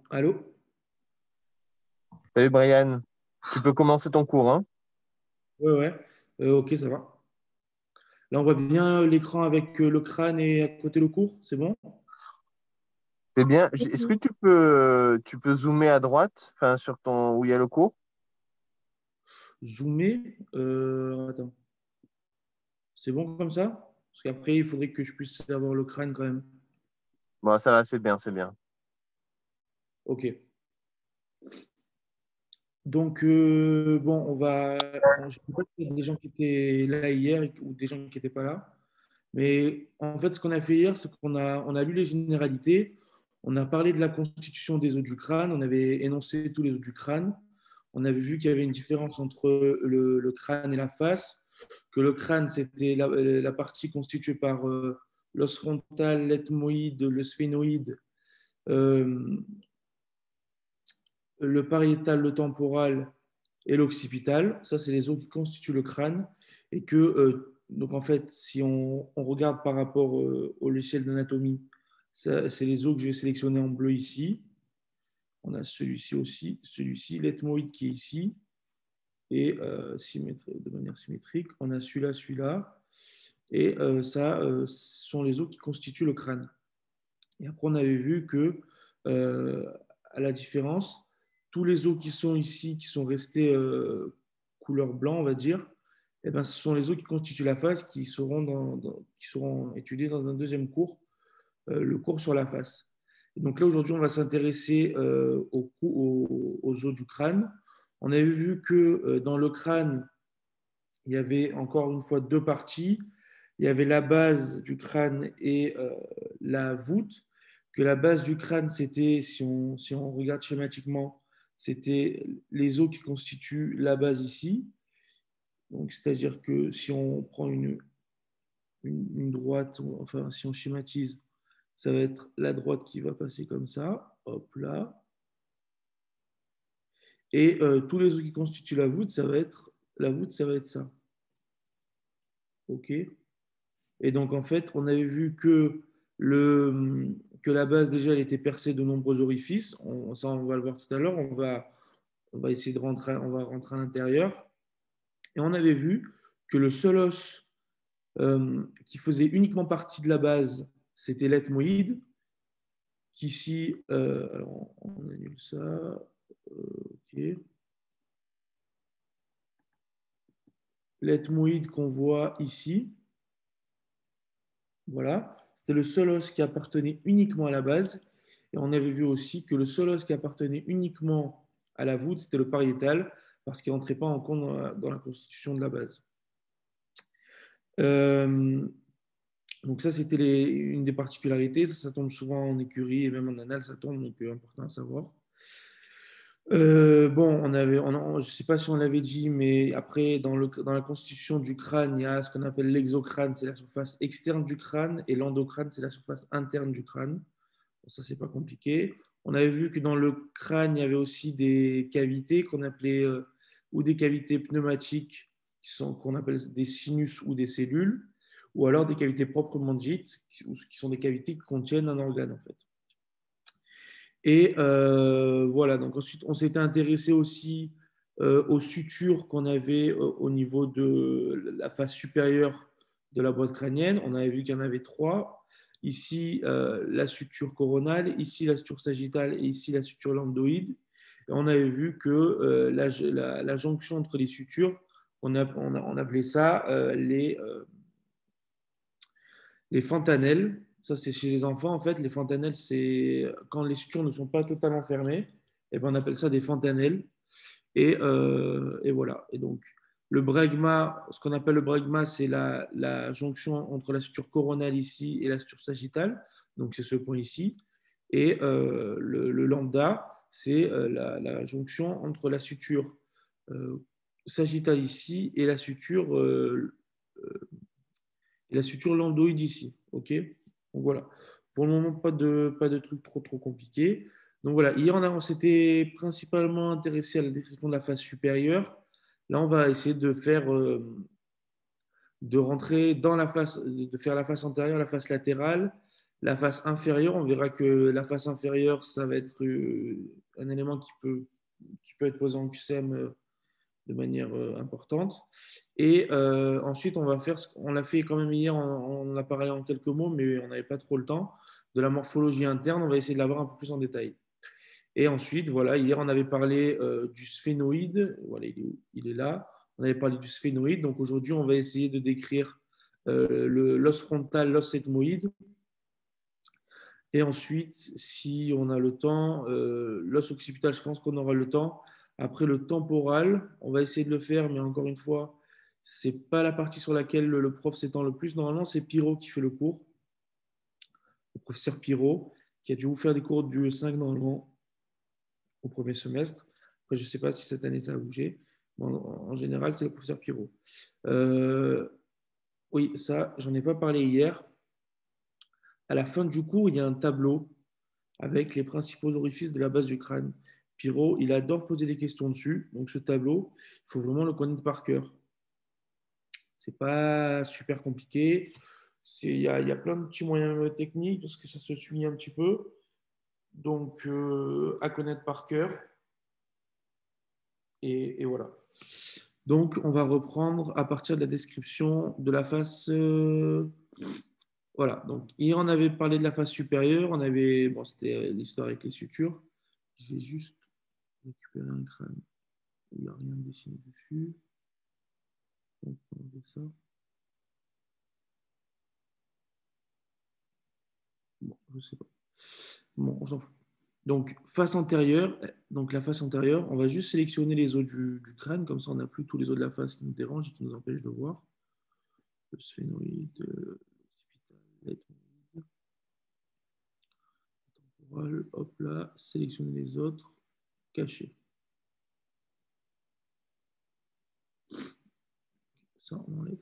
Allô? Salut Brian, tu peux commencer ton cours, hein? Ouais, ouais. Ok, ça va. Là, on voit bien l'écran avec le crâne et à côté le cours, c'est bon? C'est bien. Est-ce que tu peux zoomer à droite, enfin sur ton où il y a le cours? Zoomer. Attends, c'est bon comme ça? Parce qu'après, il faudrait que je puisse avoir le crâne quand même. Bon, ça va, c'est bien, c'est bien. Ok. Donc, bon, je sais pas s'il y a des gens qui étaient là hier ou des gens qui n'étaient pas là. Mais en fait, ce qu'on a fait hier, c'est qu'on a lu les généralités, on a parlé de la constitution des os du crâne, on avait énoncé tous les os du crâne, on avait vu qu'il y avait une différence entre le crâne et la face, que le crâne, c'était la partie constituée par l'os frontal, l'ethmoïde, le sphénoïde, euh, le pariétal, le temporal et l'occipital. Ça, c'est les os qui constituent le crâne. Et que, donc en fait, si on regarde par rapport au logiciel d'anatomie, c'est les os que je vais sélectionner en bleu ici. On a celui-ci aussi, celui-ci, l'ethmoïde qui est ici, et de manière symétrique. On a celui-là, celui-là. Et ça, ce sont les os qui constituent le crâne. Et après, on avait vu que, à la différence, tous les os qui sont ici, qui sont restés couleur blanc, on va dire, eh ben, ce sont les os qui constituent la face qui seront, qui seront étudiés dans un deuxième cours, le cours sur la face. Et donc là, aujourd'hui, on va s'intéresser aux os du crâne. On avait vu que dans le crâne, il y avait encore une fois deux parties. Il y avait la base du crâne et la voûte. Que la base du crâne, c'était, si on regarde schématiquement, c'était les os qui constituent la base ici. Donc, c'est-à-dire que si on prend une droite, enfin, si on schématise, ça va être la droite qui va passer comme ça, hop là. Et tous les os qui constituent la voûte, ça va être ça. OK? Et donc, en fait, on avait vu que la base, déjà, elle était percée de nombreux orifices. Ça, on va le voir tout à l'heure. On va essayer de rentrer, on va rentrer à l'intérieur. Et on avait vu que le seul os qui faisait uniquement partie de la base, c'était l'ethmoïde. Qu'ici, alors, on annule ça. OK. L'ethmoïde qu'on voit ici, voilà, c'était le seul os qui appartenait uniquement à la base. Et on avait vu aussi que le seul os qui appartenait uniquement à la voûte, c'était le pariétal, parce qu'il ne rentrait pas en compte dans la constitution de la base. Euh, donc ça, c'était une des particularités. Ça tombe souvent en écurie et même en anal, ça tombe, donc important à savoir. Bon, je ne sais pas si on l'avait dit, mais après, dans la constitution du crâne, il y a ce qu'on appelle l'exocrâne, c'est la surface externe du crâne, et l'endocrâne, c'est la surface interne du crâne. Bon, ça, c'est pas compliqué. On avait vu que dans le crâne, il y avait aussi des cavités qu'on appelait, ou des cavités pneumatiques, qu'on appelle des sinus ou des cellules, ou alors des cavités proprement dites, qui sont des cavités qui contiennent un organe, en fait. Et voilà, donc ensuite, on s'était intéressé aussi aux sutures qu'on avait au niveau de la face supérieure de la boîte crânienne. On avait vu qu'il y en avait trois. Ici, la suture coronale, ici, la suture sagittale et ici, la suture lambdoïde. Et on avait vu que la jonction entre les sutures, on appelait ça les fontanelles. Ça, c'est chez les enfants, en fait. Les fontanelles, c'est quand les sutures ne sont pas totalement fermées, et ben, on appelle ça des fontanelles. Et voilà. Et donc, le bregma, ce qu'on appelle le bregma, c'est la jonction entre la suture coronale ici et la suture sagittale. Donc, c'est ce point ici. Et le lambda, c'est la jonction entre la suture sagittale ici et la suture lambdoïde ici. OK? Donc voilà. Pour le moment, pas de trucs trop compliqués. Donc voilà, hier, on s'était principalement intéressé à la description de la face supérieure. Là, on va essayer de rentrer dans la face, de faire la face antérieure, la face latérale, La face inférieure, on verra que la face inférieure, ça va être un élément qui peut être posé en QCM de manière importante. Et ensuite, on va faire, on l'a fait quand même hier, on en a parlé en quelques mots, mais on n'avait pas trop le temps, de la morphologie interne. On va essayer de la voir un peu plus en détail. Et ensuite, voilà, hier, on avait parlé du sphénoïde. Voilà, il est là. On avait parlé du sphénoïde. Donc aujourd'hui, on va essayer de décrire l'os frontal, l'os ethmoïde. Et ensuite, si on a le temps, l'os occipital, je pense qu'on aura le temps. Après, le temporal, on va essayer de le faire, mais encore une fois, ce n'est pas la partie sur laquelle le prof s'étend le plus. Normalement, c'est Pirot qui fait le cours, le professeur Pirot, qui a dû vous faire des cours du 5 normalement au premier semestre. Après, je ne sais pas si cette année ça a bougé. Mais en général, c'est le professeur Pirot. Oui, ça, j'en ai pas parlé hier. À la fin du cours, il y a un tableau avec les principaux orifices de la base du crâne. Pirot, il adore poser des questions dessus. Donc, ce tableau, il faut vraiment le connaître par cœur. C'est pas super compliqué. Il y a plein de petits moyens techniques parce que ça se suit un petit peu. Donc, à connaître par cœur. Et voilà. Donc, on va reprendre à partir de la description de la face. Voilà. Donc, hier, on avait parlé de la face supérieure. Bon, c'était l'histoire avec les sutures. Je vais juste récupérer un crâne. Il n'y a rien dessiné dessus. Donc, on va enlever ça. Bon, je sais pas. Bon, on s'en fout. Donc, face antérieure. Donc, la face antérieure, on va juste sélectionner les os du crâne. Comme ça, on n'a plus tous les os de la face qui nous dérangent et qui nous empêchent de voir. Le sphénoïde, l'occipital, temporale. Hop là, sélectionner les autres. Cacher. Ça, on enlève.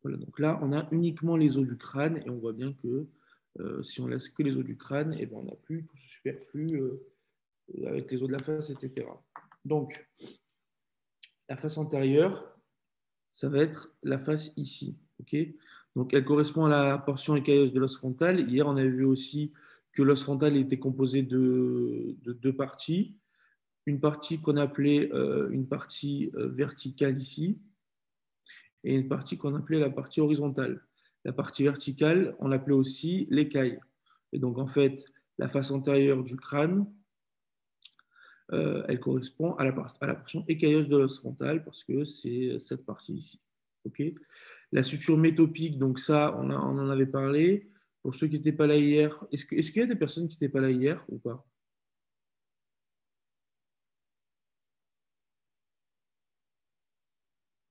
Voilà, donc là, on a uniquement les os du crâne et on voit bien que si on laisse que les os du crâne, et ben, on n'a plus tout ce superflu avec les os de la face, etc. Donc, la face antérieure, ça va être la face ici. Okay, donc, elle correspond à la portion écailleuse de l'os frontal. Hier, on avait vu aussi que l'os frontal était composé de deux parties. Une partie qu'on appelait une partie verticale ici et une partie qu'on appelait la partie horizontale. La partie verticale, on l'appelait aussi l'écaille. Et donc, en fait, la face antérieure du crâne, elle correspond à la portion écailleuse de l'os frontal parce que c'est cette partie ici. Okay, la suture métopique, donc ça, on en avait parlé. Pour ceux qui n'étaient pas là hier, est-ce qu'il y a des personnes qui n'étaient pas là hier ou pas?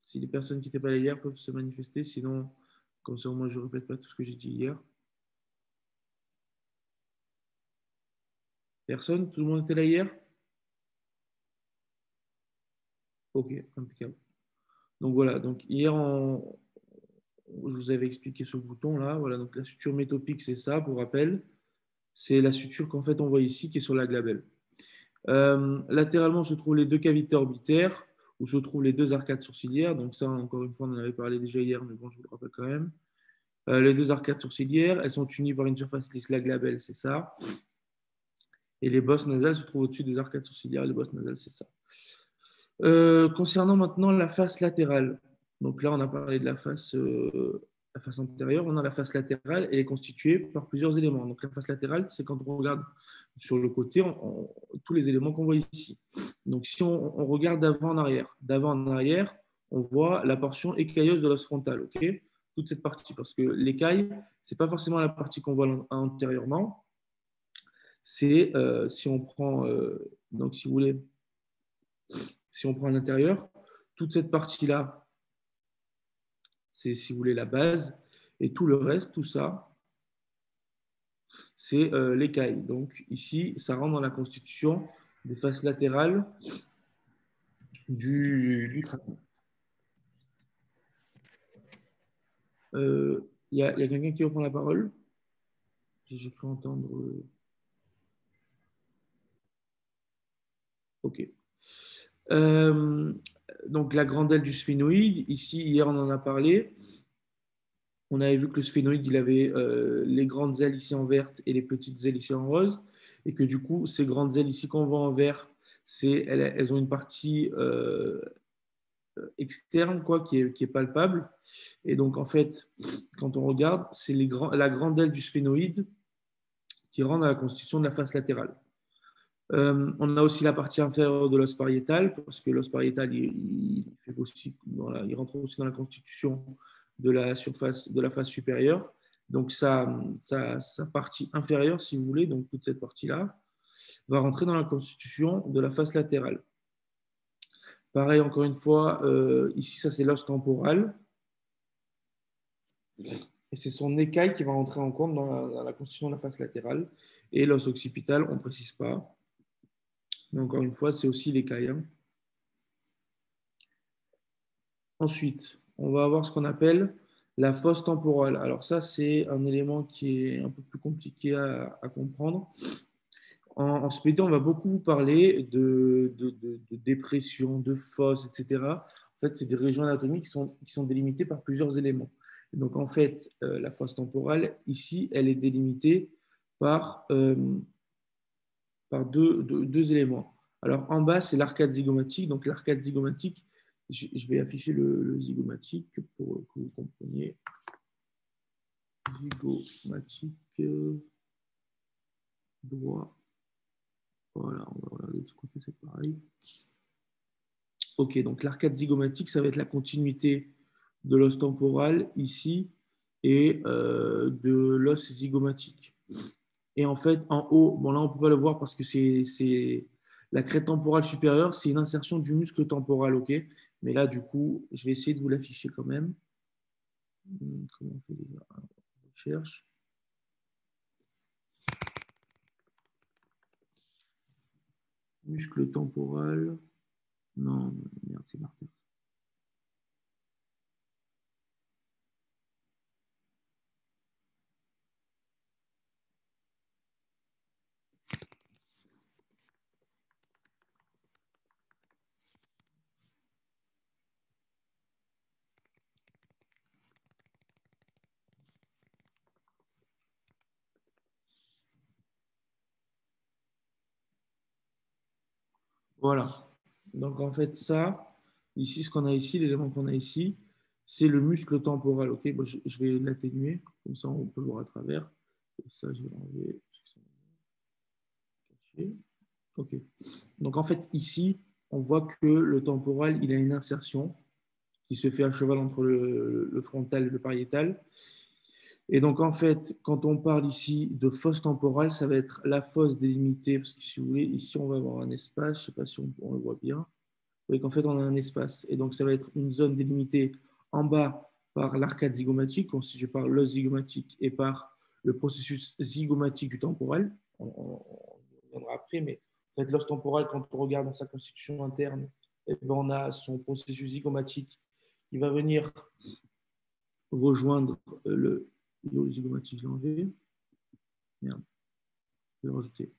Si les personnes qui n'étaient pas là hier peuvent se manifester, sinon, comme ça, moi, je ne répète pas tout ce que j'ai dit hier. Personne? Tout le monde était là hier? Ok, impeccable. Donc voilà, donc hier, je vous avais expliqué ce bouton là. Voilà, donc la suture métopique, c'est ça, pour rappel. C'est la suture qu'en fait on voit ici qui est sur la glabelle. Latéralement se trouvent les deux cavités orbitaires où se trouvent les deux arcades sourcilières. Donc ça, encore une fois, on en avait parlé déjà hier, mais bon, je vous le rappelle quand même. Les deux arcades sourcilières, elles sont unies par une surface lisse, la glabelle, c'est ça. Et les bosses nasales se trouvent au-dessus des arcades sourcilières. Les bosses nasales, c'est ça. Concernant maintenant la face latérale, donc là on a parlé de la face antérieure, on a la face latérale, elle est constituée par plusieurs éléments. Donc la face latérale, c'est quand on regarde sur le côté tous les éléments qu'on voit ici. Donc si on regarde d'avant en arrière, on voit la portion écailleuse de l'os frontal, ok, toute cette partie, parce que l'écaille, c'est pas forcément la partie qu'on voit antérieurement. C'est si on prend, donc si vous voulez, si on prend à l'intérieur, toute cette partie-là, c'est, si vous voulez, la base. Et tout le reste, tout ça, c'est l'écaille. Donc ici, ça rentre dans la constitution des faces latérales du crâne. Y a quelqu'un qui reprend la parole? J'ai cru entendre. Ok. Donc la grande aile du sphénoïde, ici, hier on en a parlé. On avait vu que le sphénoïde, il avait les grandes ailes ici en verte et les petites ailes ici en rose, et que du coup, ces grandes ailes ici qu'on voit en vert, elles ont une partie externe quoi, qui est palpable. Et donc, en fait, quand on regarde, c'est la grande aile du sphénoïde qui rentre dans la constitution de la face latérale. On a aussi la partie inférieure de l'os pariétal, parce que l'os pariétal, il rentre aussi dans la constitution de la surface, de la face supérieure. Donc, sa partie inférieure, si vous voulez, donc toute cette partie-là, va rentrer dans la constitution de la face latérale. Pareil, encore une fois, ici, ça c'est l'os temporal. Et c'est son écaille qui va rentrer en compte dans la constitution de la face latérale. Et l'os occipital, on ne précise pas. Mais encore une fois, c'est aussi l'écaille. Hein. Ensuite, on va avoir ce qu'on appelle la fosse temporale. Alors ça, c'est un élément qui est un peu plus compliqué à comprendre. En spédo, on va beaucoup vous parler de dépression, de fosse, etc. En fait, c'est des régions anatomiques qui sont délimitées par plusieurs éléments. Et donc, en fait, la fosse temporale, ici, elle est délimitée par deux éléments. Alors, en bas, c'est l'arcade zygomatique. Donc, l'arcade zygomatique, je vais afficher le zygomatique pour que vous compreniez. Zygomatique droit. Voilà, on va regarder de ce côté, c'est pareil. Ok, donc l'arcade zygomatique, ça va être la continuité de l'os temporal ici et de l'os zygomatique. Et en fait, en haut, bon là on ne peut pas le voir parce que c'est la crête temporale supérieure, c'est une insertion du muscle temporal, ok. Mais là, du coup, je vais essayer de vous l'afficher quand même. Comment on fait déjà? On cherche. Muscle temporal. Non, merde, c'est marqué. Voilà. Donc en fait, ça, ici, ce qu'on a ici, l'élément qu'on a ici, c'est le muscle temporal. Ok, bon, je vais l'atténuer, comme ça on peut le voir à travers. Et ça, je vais l'enlever. Ok. Donc en fait, ici, on voit que le temporal, il a une insertion qui se fait à cheval entre le frontal et le pariétal. Et donc en fait, quand on parle ici de fosse temporale, ça va être la fosse délimitée, parce que si vous voulez, ici, on va avoir un espace, je ne sais pas si on le voit bien. Vous voyez qu'en fait, on a un espace. Et donc, ça va être une zone délimitée en bas par l'arcade zygomatique, constituée par l'os zygomatique et par le processus zygomatique du temporal. On reviendra après, mais en fait, l'os temporal, quand on regarde dans sa constitution interne, eh ben, on a son processus zygomatique qui va venir rejoindre le zygomatique, je l'ai enlevé. Merde, je vais le rajouter.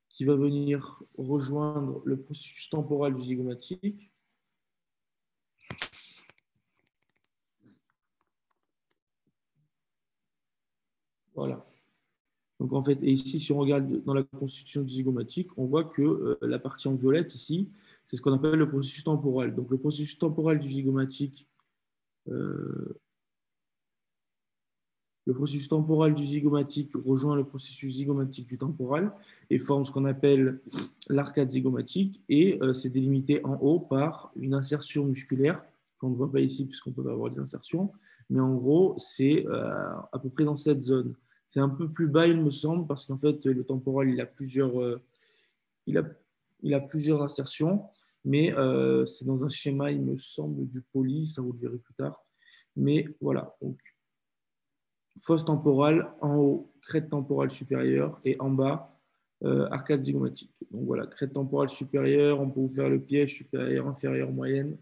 Qui va venir rejoindre le processus temporal du zygomatique. Voilà. Donc en fait, et ici, si on regarde dans la constitution du zygomatique, on voit que la partie en violette ici, c'est ce qu'on appelle le processus temporal. Donc le processus temporal du zygomatique, euh, le processus temporal du zygomatique rejoint le processus zygomatique du temporal et forme ce qu'on appelle l'arcade zygomatique et c'est délimité en haut par une insertion musculaire qu'on ne voit pas ici puisqu'on peut pas avoir des insertions, mais en gros c'est à peu près dans cette zone. C'est un peu plus bas il me semble parce qu'en fait le temporal il a, il a plusieurs insertions, mais c'est dans un schéma il me semble du poly, ça vous le verrez plus tard. Mais voilà, donc fosse temporale, en haut, crête temporale supérieure et en bas, arcade zygomatique. Donc voilà, crête temporale supérieure, on peut vous faire le piège supérieur, inférieur, moyenne.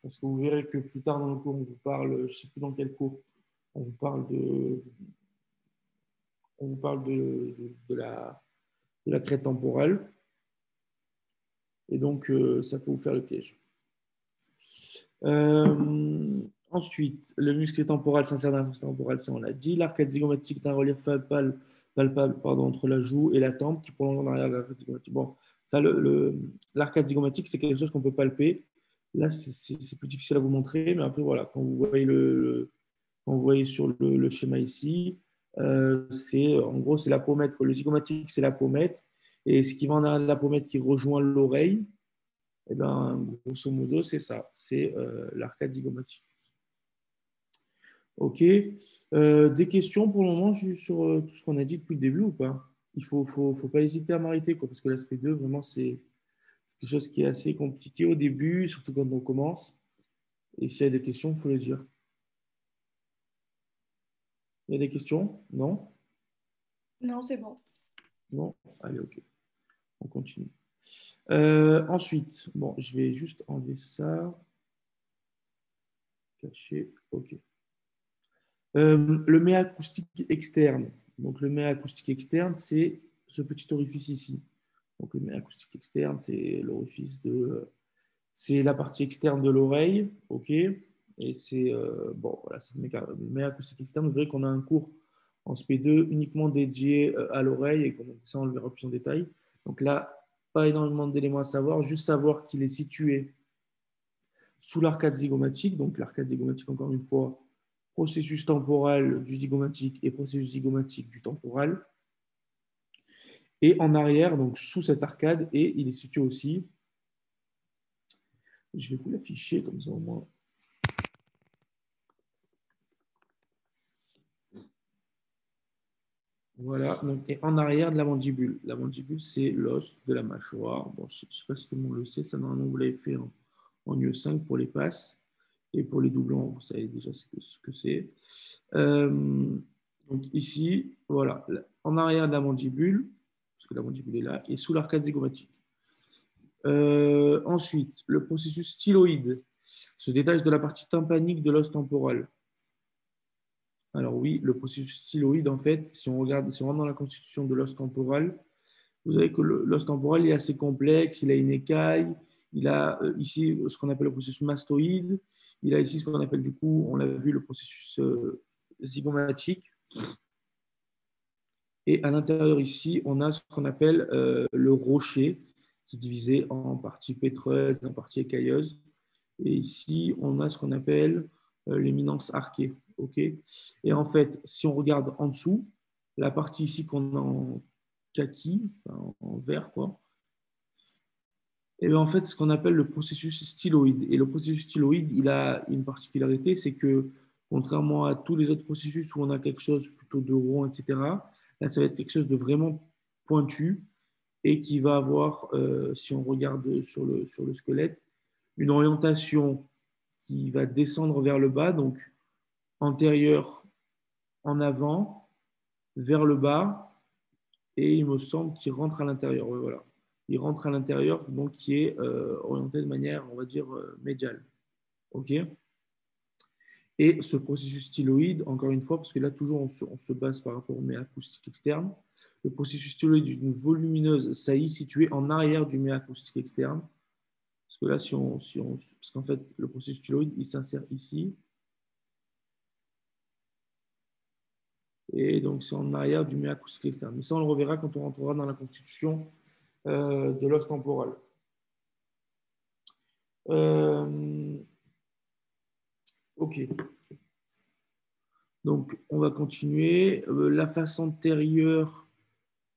Parce que vous verrez que plus tard dans le cours, on vous parle, je ne sais plus dans quel cours, on vous parle de la crête temporale. Et donc, ça peut vous faire le piège. Ensuite, le muscle temporal s'insère dans la fosse temporale, ça on l'a dit. L'arcade zygomatique est un relief palpable pardon, entre la joue et la tempe qui prolonge en arrière de l'arcade zygomatique. Bon, ça, l'arcade zygomatique, c'est quelque chose qu'on peut palper. Là, c'est plus difficile à vous montrer, mais après, voilà, quand vous voyez, quand vous voyez sur le schéma ici, en gros, c'est la pommette. Le zygomatique, c'est la pommette. Et ce qui va en arrière de la pommette qui rejoint l'oreille, eh ben, grosso modo, c'est ça. C'est l'arcade zygomatique. Ok. Des questions pour le moment sur tout ce qu'on a dit depuis le début ou pas? Il faut pas hésiter à m'arrêter, quoi, parce que l'aspect 2, vraiment, c'est quelque chose qui est assez compliqué au début, surtout quand on commence. Et s'il y a des questions, il faut le dire. Il y a des questions? Non? Non, c'est bon. Non? Allez, ok. On continue. Ensuite, bon, je vais juste enlever ça. Cacher. Ok. Le méa acoustique externe. Donc, le méa acoustique externe, c'est ce petit orifice ici. Donc, le méa acoustique externe, c'est l'orifice c'est la partie externe de l'oreille. OK. Et c'est, bon, voilà, c'est le méa acoustique externe. Vous verrez qu'on a un cours en SP2 uniquement dédié à l'oreille et ça, on le verra plus en détail. Donc là, pas énormément d'éléments à savoir, juste savoir qu'il est situé sous l'arcade zygomatique. Donc, l'arcade zygomatique, encore une fois, processus temporal du zygomatique et processus zygomatique du temporal. Et en arrière, donc sous cette arcade, et il est situé aussi, je vais vous l'afficher comme ça au moins. Voilà, donc, et en arrière de la mandibule. La mandibule, c'est l'os de la mâchoire. Bon, je ne sais pas si tout le monde le sait, ça normalement vous l'avez fait en UE5 pour les passes. Et pour les doublons, vous savez déjà ce que c'est. Donc ici, voilà, en arrière de la mandibule, parce que la mandibule est là, et sous l'arcade zygomatique. Ensuite, le processus styloïde se détache de la partie tympanique de l'os temporal. Alors oui, le processus styloïde, en fait, si on rentre dans la constitution de l'os temporal, vous savez que l'os temporal est assez complexe, il a une écaille, il a ici ce qu'on appelle le processus mastoïde, il a ici ce qu'on appelle du coup, on l'a vu, le processus zygomatique. Et à l'intérieur ici, on a ce qu'on appelle le rocher, qui est divisé en parties pétreuses, en parties écailleuses. Et ici, on a ce qu'on appelle l'éminence arquée. Okay, et en fait, si on regarde en dessous, la partie ici qu'on a en kaki, enfin, en vert, quoi, et bien en fait, ce qu'on appelle le processus styloïde. Et le processus styloïde, il a une particularité, c'est que contrairement à tous les autres processus où on a quelque chose plutôt de rond, etc., là, ça va être quelque chose de vraiment pointu et qui va avoir, si on regarde sur le squelette, une orientation qui va descendre vers le bas, donc antérieure en avant, vers le bas, et il me semble qu'il rentre à l'intérieur. Ouais, voilà. Il rentre à l'intérieur, donc qui est orienté de manière, on va dire, médiale. OK. Et ce processus styloïde, encore une fois, parce que là, toujours, on se base par rapport au méa acoustique externe, le processus styloïde d'une volumineuse saillie située en arrière du méa acoustique externe. Parce que là, parce qu'en fait, le processus styloïde, il s'insère ici. Et donc, c'est en arrière du méa acoustique externe. Mais ça, on le reverra quand on rentrera dans la constitution de l'os temporal. Ok. Donc, on va continuer. La face antérieure,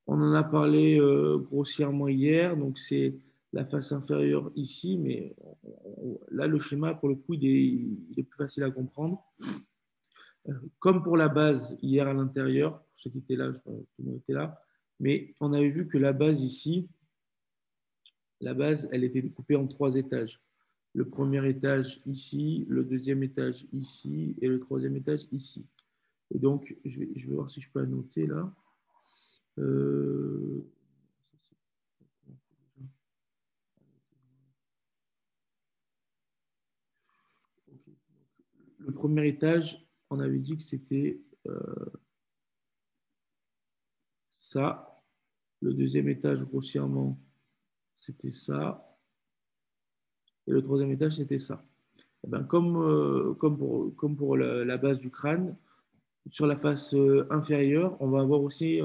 on en a parlé grossièrement hier. Donc, c'est la face inférieure ici. Mais là, le schéma, pour le coup, il est plus facile à comprendre. Comme pour la base hier à l'intérieur, pour ceux qui étaient là, tout le monde était là. Mais on avait vu que la base ici, la base, elle était découpée en 3 étages. Le premier étage ici, le deuxième étage ici et le troisième étage ici. Et donc, je vais voir si je peux annoter là. Le premier étage, on avait dit que c'était ça. Le deuxième étage, grossièrement, c'était ça. Et le troisième étage, c'était ça. Eh ben, comme pour la base du crâne, sur la face inférieure, on va avoir aussi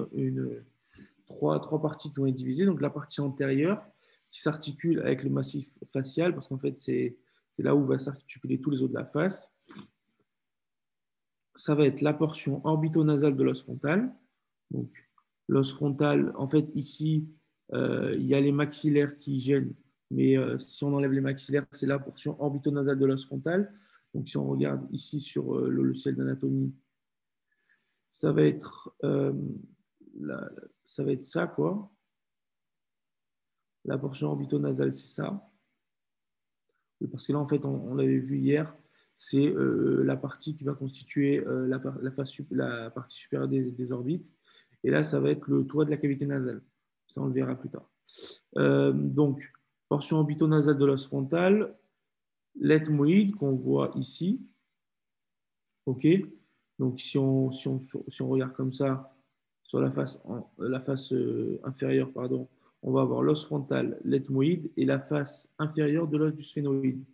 trois parties qui vont être divisées. Donc la partie antérieure qui s'articule avec le massif facial, parce qu'en fait, c'est là où va s'articuler tous les os de la face. Ça va être la portion orbitonasale de l'os frontal. Donc l'os frontal, en fait, ici, il y a les maxillaires qui gênent, mais si on enlève les maxillaires, c'est la portion orbitonasale de l'os frontal. Donc si on regarde ici sur le logiciel d'anatomie, ça va être ça, quoi. La portion orbitonasale, c'est ça. Parce que là, en fait, on l'avait vu hier, c'est la partie qui va constituer la partie supérieure des orbites. Et là, ça va être le toit de la cavité nasale. Ça, on le verra plus tard. Donc, portion orbitonasale de l'os frontal, l'ethmoïde qu'on voit ici. OK. Donc, si on regarde comme ça, sur la face inférieure, pardon, on va avoir l'os frontal, l'ethmoïde et la face inférieure de l'os du sphénoïde.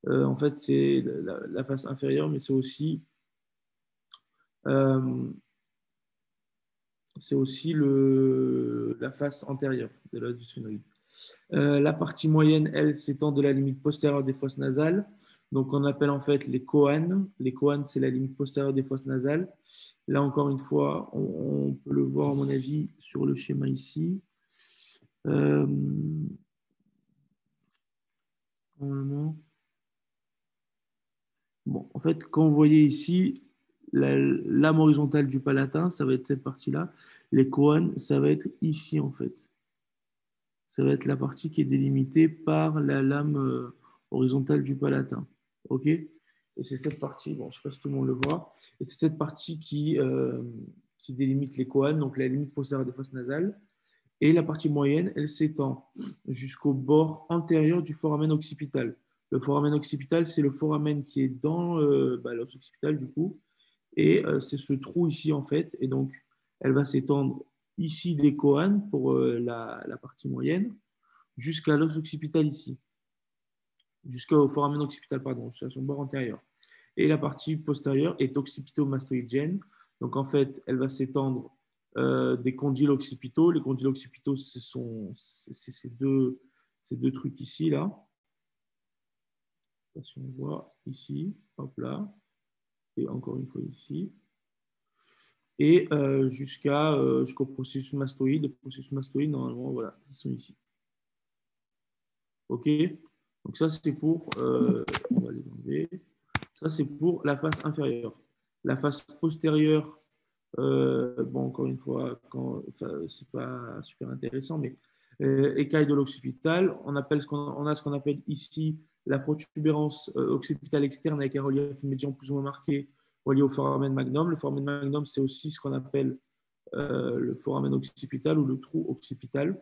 En fait, c'est la face inférieure, mais euh, c'est aussi la face antérieure de l'os du sphénoïde. La partie moyenne, elle, s'étend de la limite postérieure des fosses nasales. Donc, on appelle en fait les choanes. Les choanes, c'est la limite postérieure des fosses nasales. Là, encore une fois, on peut le voir, à mon avis, sur le schéma ici. Normalement. Bon, en fait, quand vous voyez ici, la lame horizontale du palatin, ça va être cette partie-là. Les choanes, ça va être ici, en fait. Ça va être la partie qui est délimitée par la lame horizontale du palatin. OK? Et c'est cette partie, bon, je ne sais pas si tout le monde le voit, et c'est cette partie qui délimite les choanes, donc la limite postérieure des fosses nasales. Et la partie moyenne, elle s'étend jusqu'au bord antérieur du foramen occipital. Le foramen occipital, c'est le foramen qui est dans l'os occipital, du coup. Et c'est ce trou ici, en fait. Et donc, elle va s'étendre ici des choanes pour la partie moyenne, jusqu'à l'os occipital ici. Jusqu'au foramen occipital, pardon, jusqu'à son bord antérieur. Et la partie postérieure est occipito-mastoïdienne. Donc, en fait, elle va s'étendre des condyles occipitaux. Les condyles occipitaux, c'est ces deux trucs ici, là. Si on voit ici, hop là, et encore une fois ici. Et jusqu'au processus mastoïde. Le processus mastoïde, normalement, voilà, ils sont ici. OK? Donc ça, c'est pour, on va les enlever. Ça, c'est pour la face inférieure. La face postérieure, bon, encore une fois, c'est pas super intéressant, mais écaille de l'occipital, on a ce qu'on appelle ici la protubérance occipitale externe avec un relief médian plus ou moins marqué relié au foramen magnum. Le foramen magnum, c'est aussi ce qu'on appelle le foramen occipital ou le trou occipital.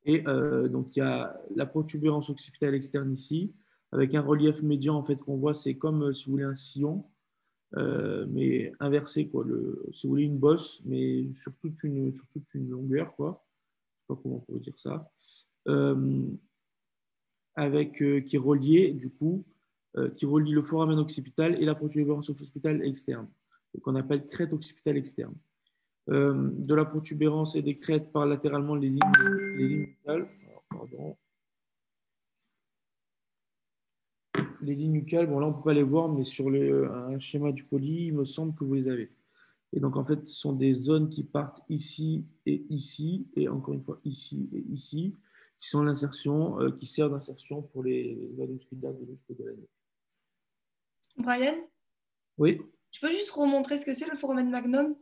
Et donc, il y a la protubérance occipitale externe ici, avec un relief médian en fait, qu'on voit, c'est comme, si vous voulez, un sillon, mais inversé, quoi. Si vous voulez, une bosse, mais sur toute une longueur, quoi. Je ne sais pas comment on pourrait dire ça. Qui est relié, du coup, qui relie le foramen occipital et la protubérance occipitale externe, qu'on appelle crête occipitale externe. De la protubérance et des crêtes par latéralement les lignes nucales. Alors, pardon. Les lignes nucales, bon là on ne peut pas les voir, mais sur un schéma du poly, il me semble que vous les avez. Et donc en fait, ce sont des zones qui partent ici, et encore une fois ici et ici, qui sont l'insertion, qui servent d'insertion pour les zones musculaires de muscle de la nuque. Brian, Oui, tu peux juste remontrer ce que c'est le foramen magnum?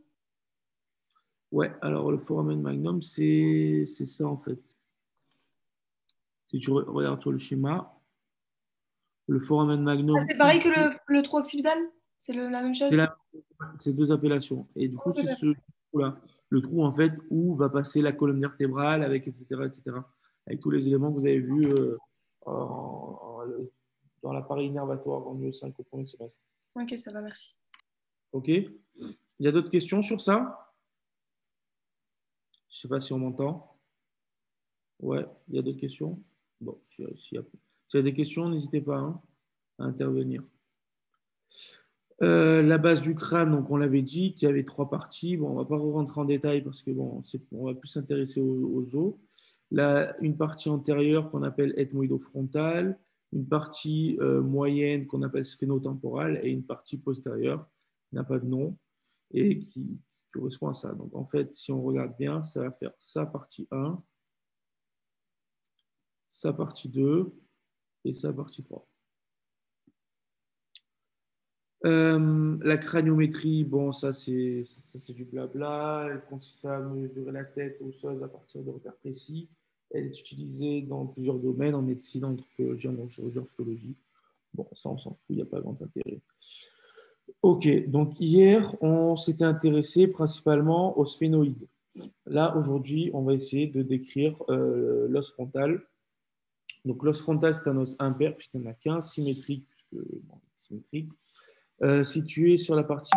ouais, alors le foramen magnum, c'est ça en fait. Si tu regardes sur le schéma, le foramen Ah, magnum, c'est pareil que le trou occipital? C'est la même c'est chose? ces deux appellations. Et du coup, Ok, c'est ce trou-là. Le trou, en fait, où va passer la colonne vertébrale, avec, etc., etc., avec tous les éléments que vous avez vus dans l'appareil innervatoire ganglio 5 au premier semestre. ok, ça va, merci. OK? Il y a d'autres questions sur ça? Je ne sais pas si on m'entend. Ouais, il y a d'autres questions? Bon, s'il S'il y a des questions, n'hésitez pas hein, à intervenir. La base du crâne, donc on l'avait dit, qu'il y avait 3 parties. Bon, on ne va pas rentrer en détail parce que bon, on va plus s'intéresser aux os. Là, une partie antérieure qu'on appelle ethmoïdo-frontale, une partie moyenne qu'on appelle sphénotemporale et une partie postérieure qui n'a pas de nom et qui correspond à ça. Donc en fait, si on regarde bien, ça va faire sa partie 1, sa partie 2 et sa partie 3. La craniométrie, bon, ça c'est du blabla. Elle consiste à mesurer la tête osseuse à partir de repères précis. Elle est utilisée dans plusieurs domaines, en médecine, en anthropologie, en chirurgie, en physiologie. Bon, ça on s'en fout, il n'y a pas grand intérêt. Ok, donc hier, on s'était intéressé principalement aux sphénoïdes. Là, aujourd'hui, on va essayer de décrire l'os frontal. Donc l'os frontal, c'est un os impair, puisqu'il n'y en a qu'un, symétrique, symétrique. Situé sur la partie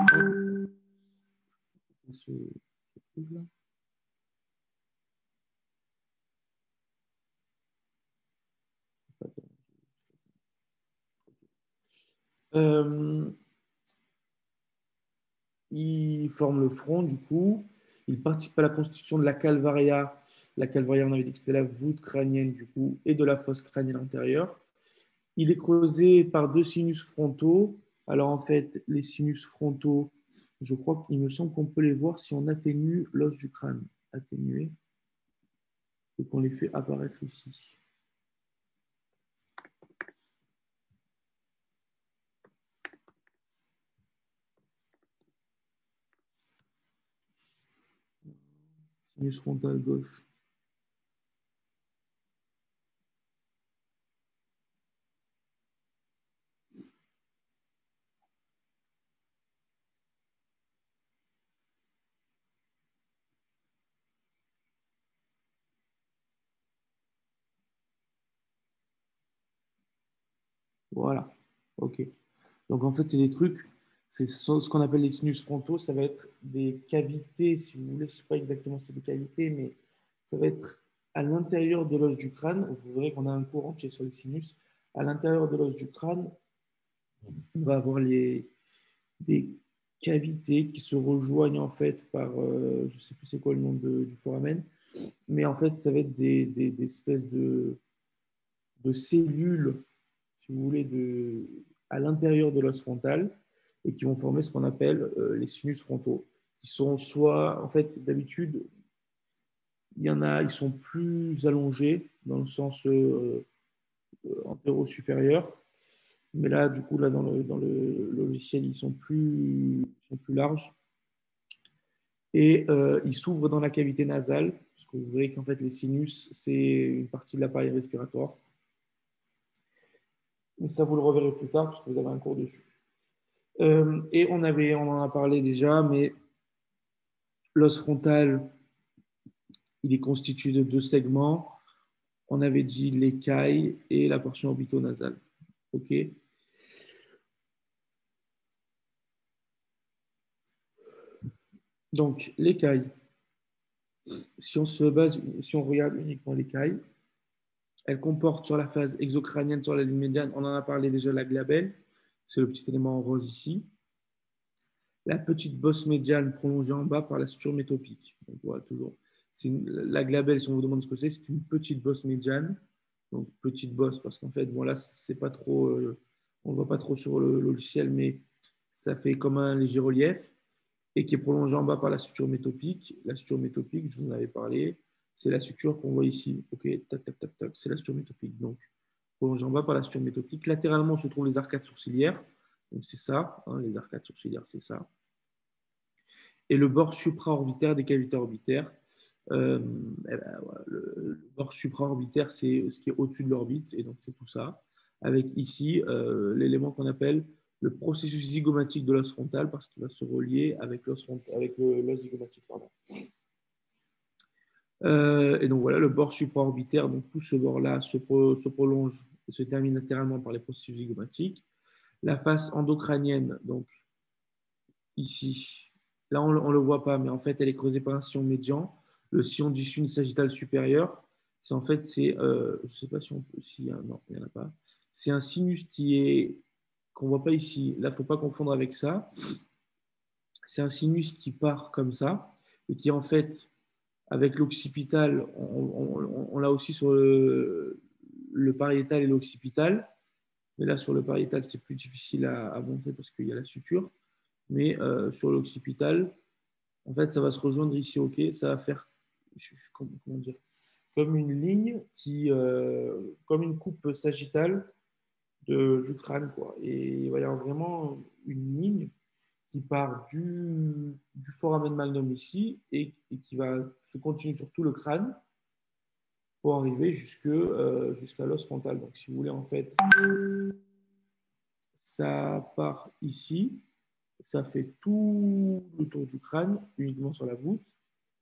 il forme le front du coup. Il participe à la constitution de la calvaria. La calvaria, on avait dit que c'était la voûte crânienne du coup et de la fosse crânienne antérieure. Il est creusé par 2 sinus frontaux. Alors en fait, les sinus frontaux, je crois qu'il me semble qu'on peut les voir si on atténue l'os du crâne. Atténué. Et qu'on les fait apparaître ici. Sinus frontal gauche. Voilà. OK. Donc, en fait, c'est des trucs, c'est ce qu'on appelle les sinus frontaux. Ça va être des cavités, si vous voulez. Je ne sais pas exactement si c'est des cavités, mais ça va être à l'intérieur de l'os du crâne. Vous verrez qu'on a un courant qui est sur les sinus. À l'intérieur de l'os du crâne, on va avoir des cavités qui se rejoignent en fait par, je ne sais plus c'est quoi le nom du foramen, mais en fait, ça va être des espèces de cellules si vous voulez, à l'intérieur de l'os frontal et qui vont former ce qu'on appelle les sinus frontaux, qui sont soit, en fait, d'habitude, il y en a, ils sont plus allongés dans le sens antéro-supérieur, mais là, du coup, là, dans le logiciel, ils sont plus larges et ils s'ouvrent dans la cavité nasale, parce que vous verrez qu'en fait, les sinus, c'est une partie de l'appareil respiratoire. Mais ça, vous le reverrez plus tard, parce que vous avez un cours dessus. Et on en a parlé déjà, mais l'os frontal, il est constitué de 2 segments. On avait dit l'écaille et la portion orbitonasale. OK. Donc, l'écaille, si on regarde uniquement l'écaille, elle comporte sur la phase exocrânienne, sur la ligne médiane, on en a parlé déjà, la glabelle, c'est le petit élément en rose ici. La petite bosse médiane prolongée en bas par la suture métopique. Donc, voilà, toujours. La glabelle, si on vous demande ce que c'est une petite bosse médiane. Donc, petite bosse, parce qu'en fait, bon, là, c'est pas trop, on ne voit pas trop sur le logiciel, mais ça fait comme un léger relief et qui est prolongé en bas par la suture métopique. La suture métopique, je vous en avais parlé, c'est la suture qu'on voit ici. OK, tac, tac, tac, tac, c'est la suture métopique. Donc, prolongé en bas par la suture métopique. Latéralement se trouvent les arcades sourcilières. Donc, c'est ça, hein, les arcades sourcilières, c'est ça. Et le bord supraorbitaire des cavités orbitaires. Voilà, le bord supraorbitaire, c'est ce qui est au-dessus de l'orbite, et donc c'est tout ça. Avec ici l'élément qu'on appelle le processus zygomatique de l'os frontal, parce qu'il va se relier avec l'os zygomatique. Et donc voilà, le bord supraorbitaire, donc tout ce bord-là se prolonge et se termine latéralement par les processus zygomatiques. La face endocrânienne, donc ici, là on ne le voit pas, mais en fait elle est creusée par un sillon médian. Le sillon du sinus sagittal supérieur, c'est en fait, je ne sais pas si on peut, non, il n'y en a pas. c'est un sinus qu'on ne voit pas ici. Là, il ne faut pas confondre avec ça. C'est un sinus qui part comme ça et qui, en fait, avec l'occipital, on l'a aussi sur le pariétal et l'occipital. Mais là, sur le pariétal, c'est plus difficile à montrer parce qu'il y a la suture. Mais sur l'occipital, en fait, ça va se rejoindre ici, ok. Ça va faire, comment dire, comme une ligne comme une coupe sagittale du crâne, quoi. Et il va y avoir vraiment une ligne qui part du foramen magnum ici et qui va se continuer sur tout le crâne pour arriver jusqu'à l'os frontal. Donc, si vous voulez, en fait, ça part ici, ça fait tout le tour du crâne, uniquement sur la voûte,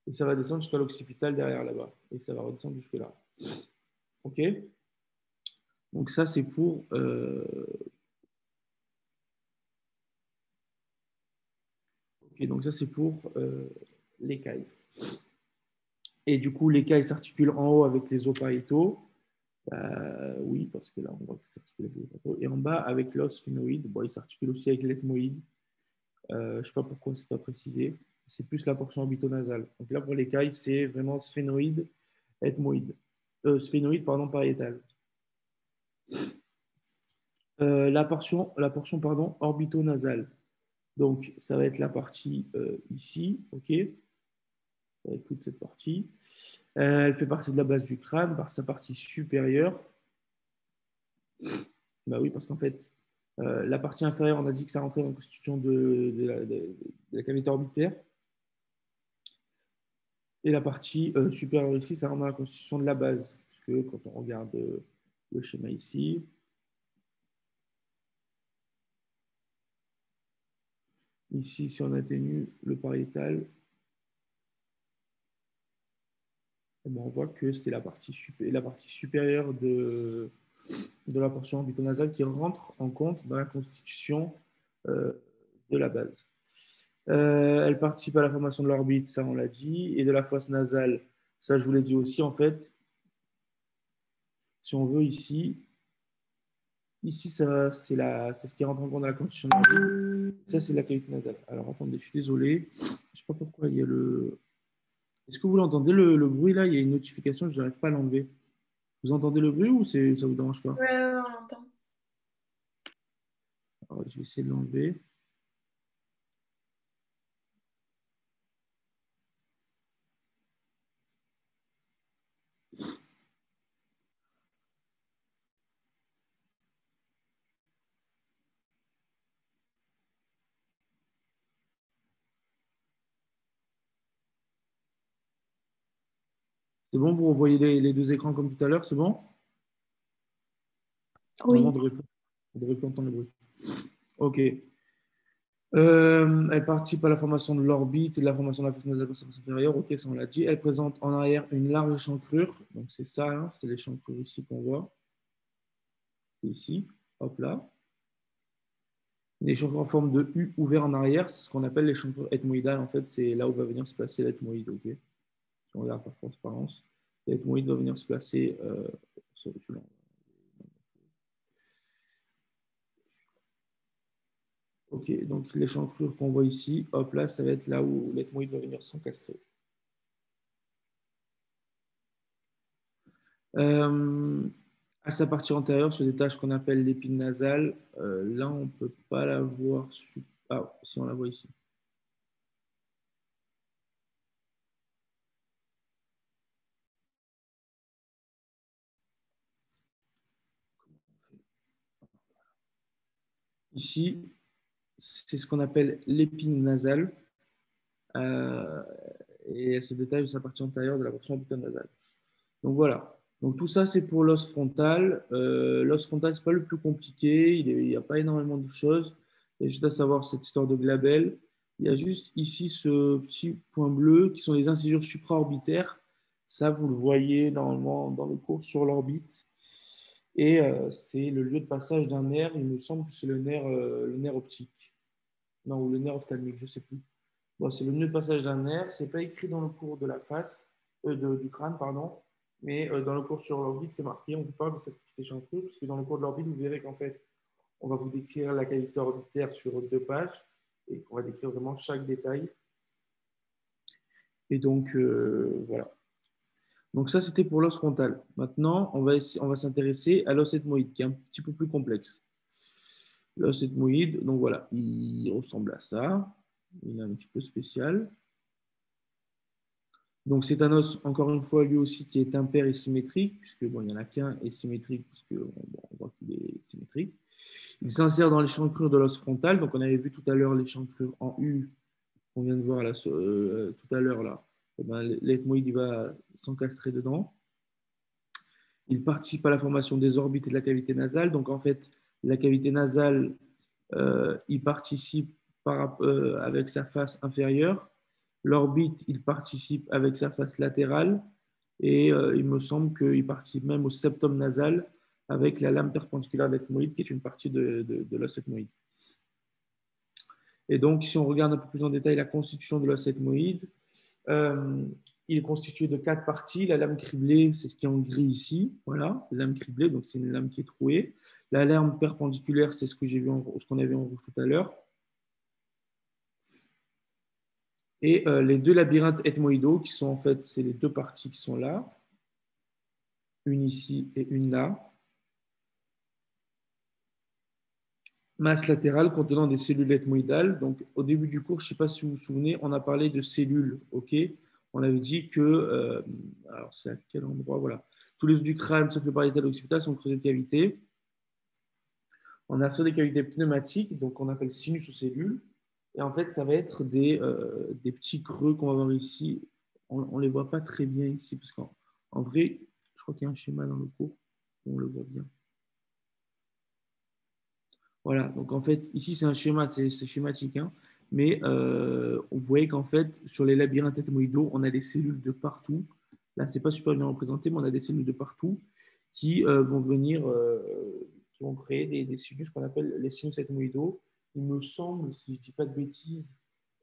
et ça va descendre jusqu'à l'occipital derrière là-bas, et ça va redescendre jusque-là. OK? Donc ça, c'est pour... OK, donc ça, c'est pour l'écaille. Et du coup, l'écaille s'articule en haut avec les os pariétaux. Oui, parce que là, on voit que ça s'articule avec les os pariétaux. Et en bas, avec l'os phénoïde. Bon, il s'articule aussi avec l'ethmoïde. Je ne sais pas pourquoi ce n'est pas précisé. C'est plus la portion orbitonasale. Donc là, pour l'écaille, c'est vraiment sphénoïde, ethmoïde. Sphénoïde, pardon, pariétale. La portion pardon, orbitonasale. Donc, ça va être la partie ici, ok, avec toute cette partie. Elle fait partie de la base du crâne par sa partie supérieure. Bah oui, parce qu'en fait, la partie inférieure, on a dit que ça rentrait dans la constitution de la cavité orbitaire. Et la partie supérieure ici, ça rentre dans la constitution de la base. Parce que quand on regarde le schéma ici, ici, si on atténue le pariétal, eh ben, on voit que c'est la partie supérieure de la portion orbitonasale qui rentre en compte dans la constitution euh, de la base. Elle participe à la formation de l'orbite, ça on l'a dit, et de la fosse nasale, ça je vous l'ai dit aussi. En fait, si on veut ici, c'est ce qui rentre en compte dans la constitution de l'orbite. Ça, c'est la cavité nasale. Alors attendez, je suis désolé, je ne sais pas pourquoi il y a le... Est-ce que vous l'entendez le bruit là? Il y a une notification, je n'arrive pas à l'enlever. Vous entendez le bruit ou ça ne vous dérange pas? Ouais, on l'entend. Alors, je vais essayer de l'enlever. C'est bon, vous revoyez les deux écrans comme tout à l'heure, c'est bon? Normalement, Oui. on devrait plus entendre le bruit. OK. Elle participe à la formation de l'orbite et de la formation de la fosse nasale inférieure. OK, ça on l'a dit. Elle présente en arrière une large échancrure. Donc c'est ça, hein, c'est l'échancrure ici qu'on voit. C'est ici, hop là. Une échancrure en forme de U ouvert en arrière, c'est ce qu'on appelle l'échancrure ethmoïdale. En fait, c'est là où va venir se placer l'ethmoïde. OK. Si on regarde par transparence, l'ethmoïde va venir se placer sur le flanc. Ok, donc l'échancrure qu'on voit ici, hop là, ça va être là où l'ethmoïde va venir s'encastrer. À sa partie antérieure se détache ce qu'on appelle l'épine nasale. Là, on ne peut pas la voir. Ah, si on la voit ici. Ici, c'est ce qu'on appelle l'épine nasale. Euh, et elle se détache de sa partie antérieure de la portion nasale. Donc voilà. Donc tout ça, c'est pour l'os frontal. L'os frontal, ce n'est pas le plus compliqué. Il n'y a pas énormément de choses. Il y a juste à savoir cette histoire de glabelle. Il y a juste ici ce petit point bleu qui sont les incisures supraorbitaires. Ça, vous le voyez normalement dans le cours sur l'orbite. Et c'est le lieu de passage d'un nerf. Il me semble que c'est le nerf optique. Non, ou le nerf ophtalmique, je ne sais plus. Bon, c'est le lieu de passage d'un nerf. Ce n'est pas écrit dans le cours de la face, du crâne, pardon. mais dans le cours sur l'orbite, c'est marqué, on vous parle de cette petite échancrure, parce que dans le cours de l'orbite, vous verrez qu'en fait, on va vous décrire la cavité orbitaire sur 2 pages, et qu'on va décrire vraiment chaque détail. Et donc, voilà. Donc ça, c'était pour l'os frontal. Maintenant, on va s'intéresser à l'os ethmoïde, qui est un petit peu plus complexe. L'os ethmoïde, donc voilà, il ressemble à ça. Il est un petit peu spécial. Donc c'est un os, encore une fois, lui aussi, qui est impair et symétrique, puisque bon, il n'y en a qu'un et symétrique, puisque on voit qu'il est symétrique. Il s'insère dans l'échancrure de l'os frontal. Donc on avait vu tout à l'heure l'échancrure en U, qu'on vient de voir là, tout à l'heure là. L'ethmoïde, il va s'encastrer dedans. Il participe à la formation des orbites et de la cavité nasale. Donc, en fait, la cavité nasale, il participe avec sa face inférieure. L'orbite, il participe avec sa face latérale. Et il me semble qu'il participe même au septum nasal avec la lame perpendiculaire de l'ethmoïde, qui est une partie de l'os ethmoïde. Et donc, si on regarde un peu plus en détail la constitution de l'os ethmoïde, il est constitué de 4 parties. La lame criblée, c'est ce qui est en gris ici. Voilà, la lame criblée, donc c'est une lame qui est trouée. La lame perpendiculaire, c'est ce qu'on a vu en rouge tout à l'heure. Et les 2 labyrinthes ethmoïdaux, qui sont en fait, c'est les 2 parties qui sont là. Une ici et une là. Masse latérale contenant des cellules ethmoïdales. Donc, au début du cours, je ne sais pas si vous vous souvenez, on a parlé de cellules, ok? On avait dit que, alors c'est à quel endroit, voilà. Tous les os du crâne, sauf le pariétal occipital, sont creusés de cavités. On a soit des cavités pneumatiques, donc on appelle sinus ou cellules. Et en fait, ça va être des petits creux qu'on va voir ici. On ne les voit pas très bien ici, parce qu'en vrai, je crois qu'il y a un schéma dans le cours où on le voit bien. Voilà, donc en fait, ici c'est un schéma, c'est schématique, hein, mais vous voyez qu'en fait, sur les labyrinthes ethmoïdaux, on a des cellules de partout. Là, ce n'est pas super bien représenté, mais on a des cellules de partout qui vont venir, qui vont créer des sinus qu'on appelle les sinus ethmoïdaux. Il me semble, si je ne dis pas de bêtises,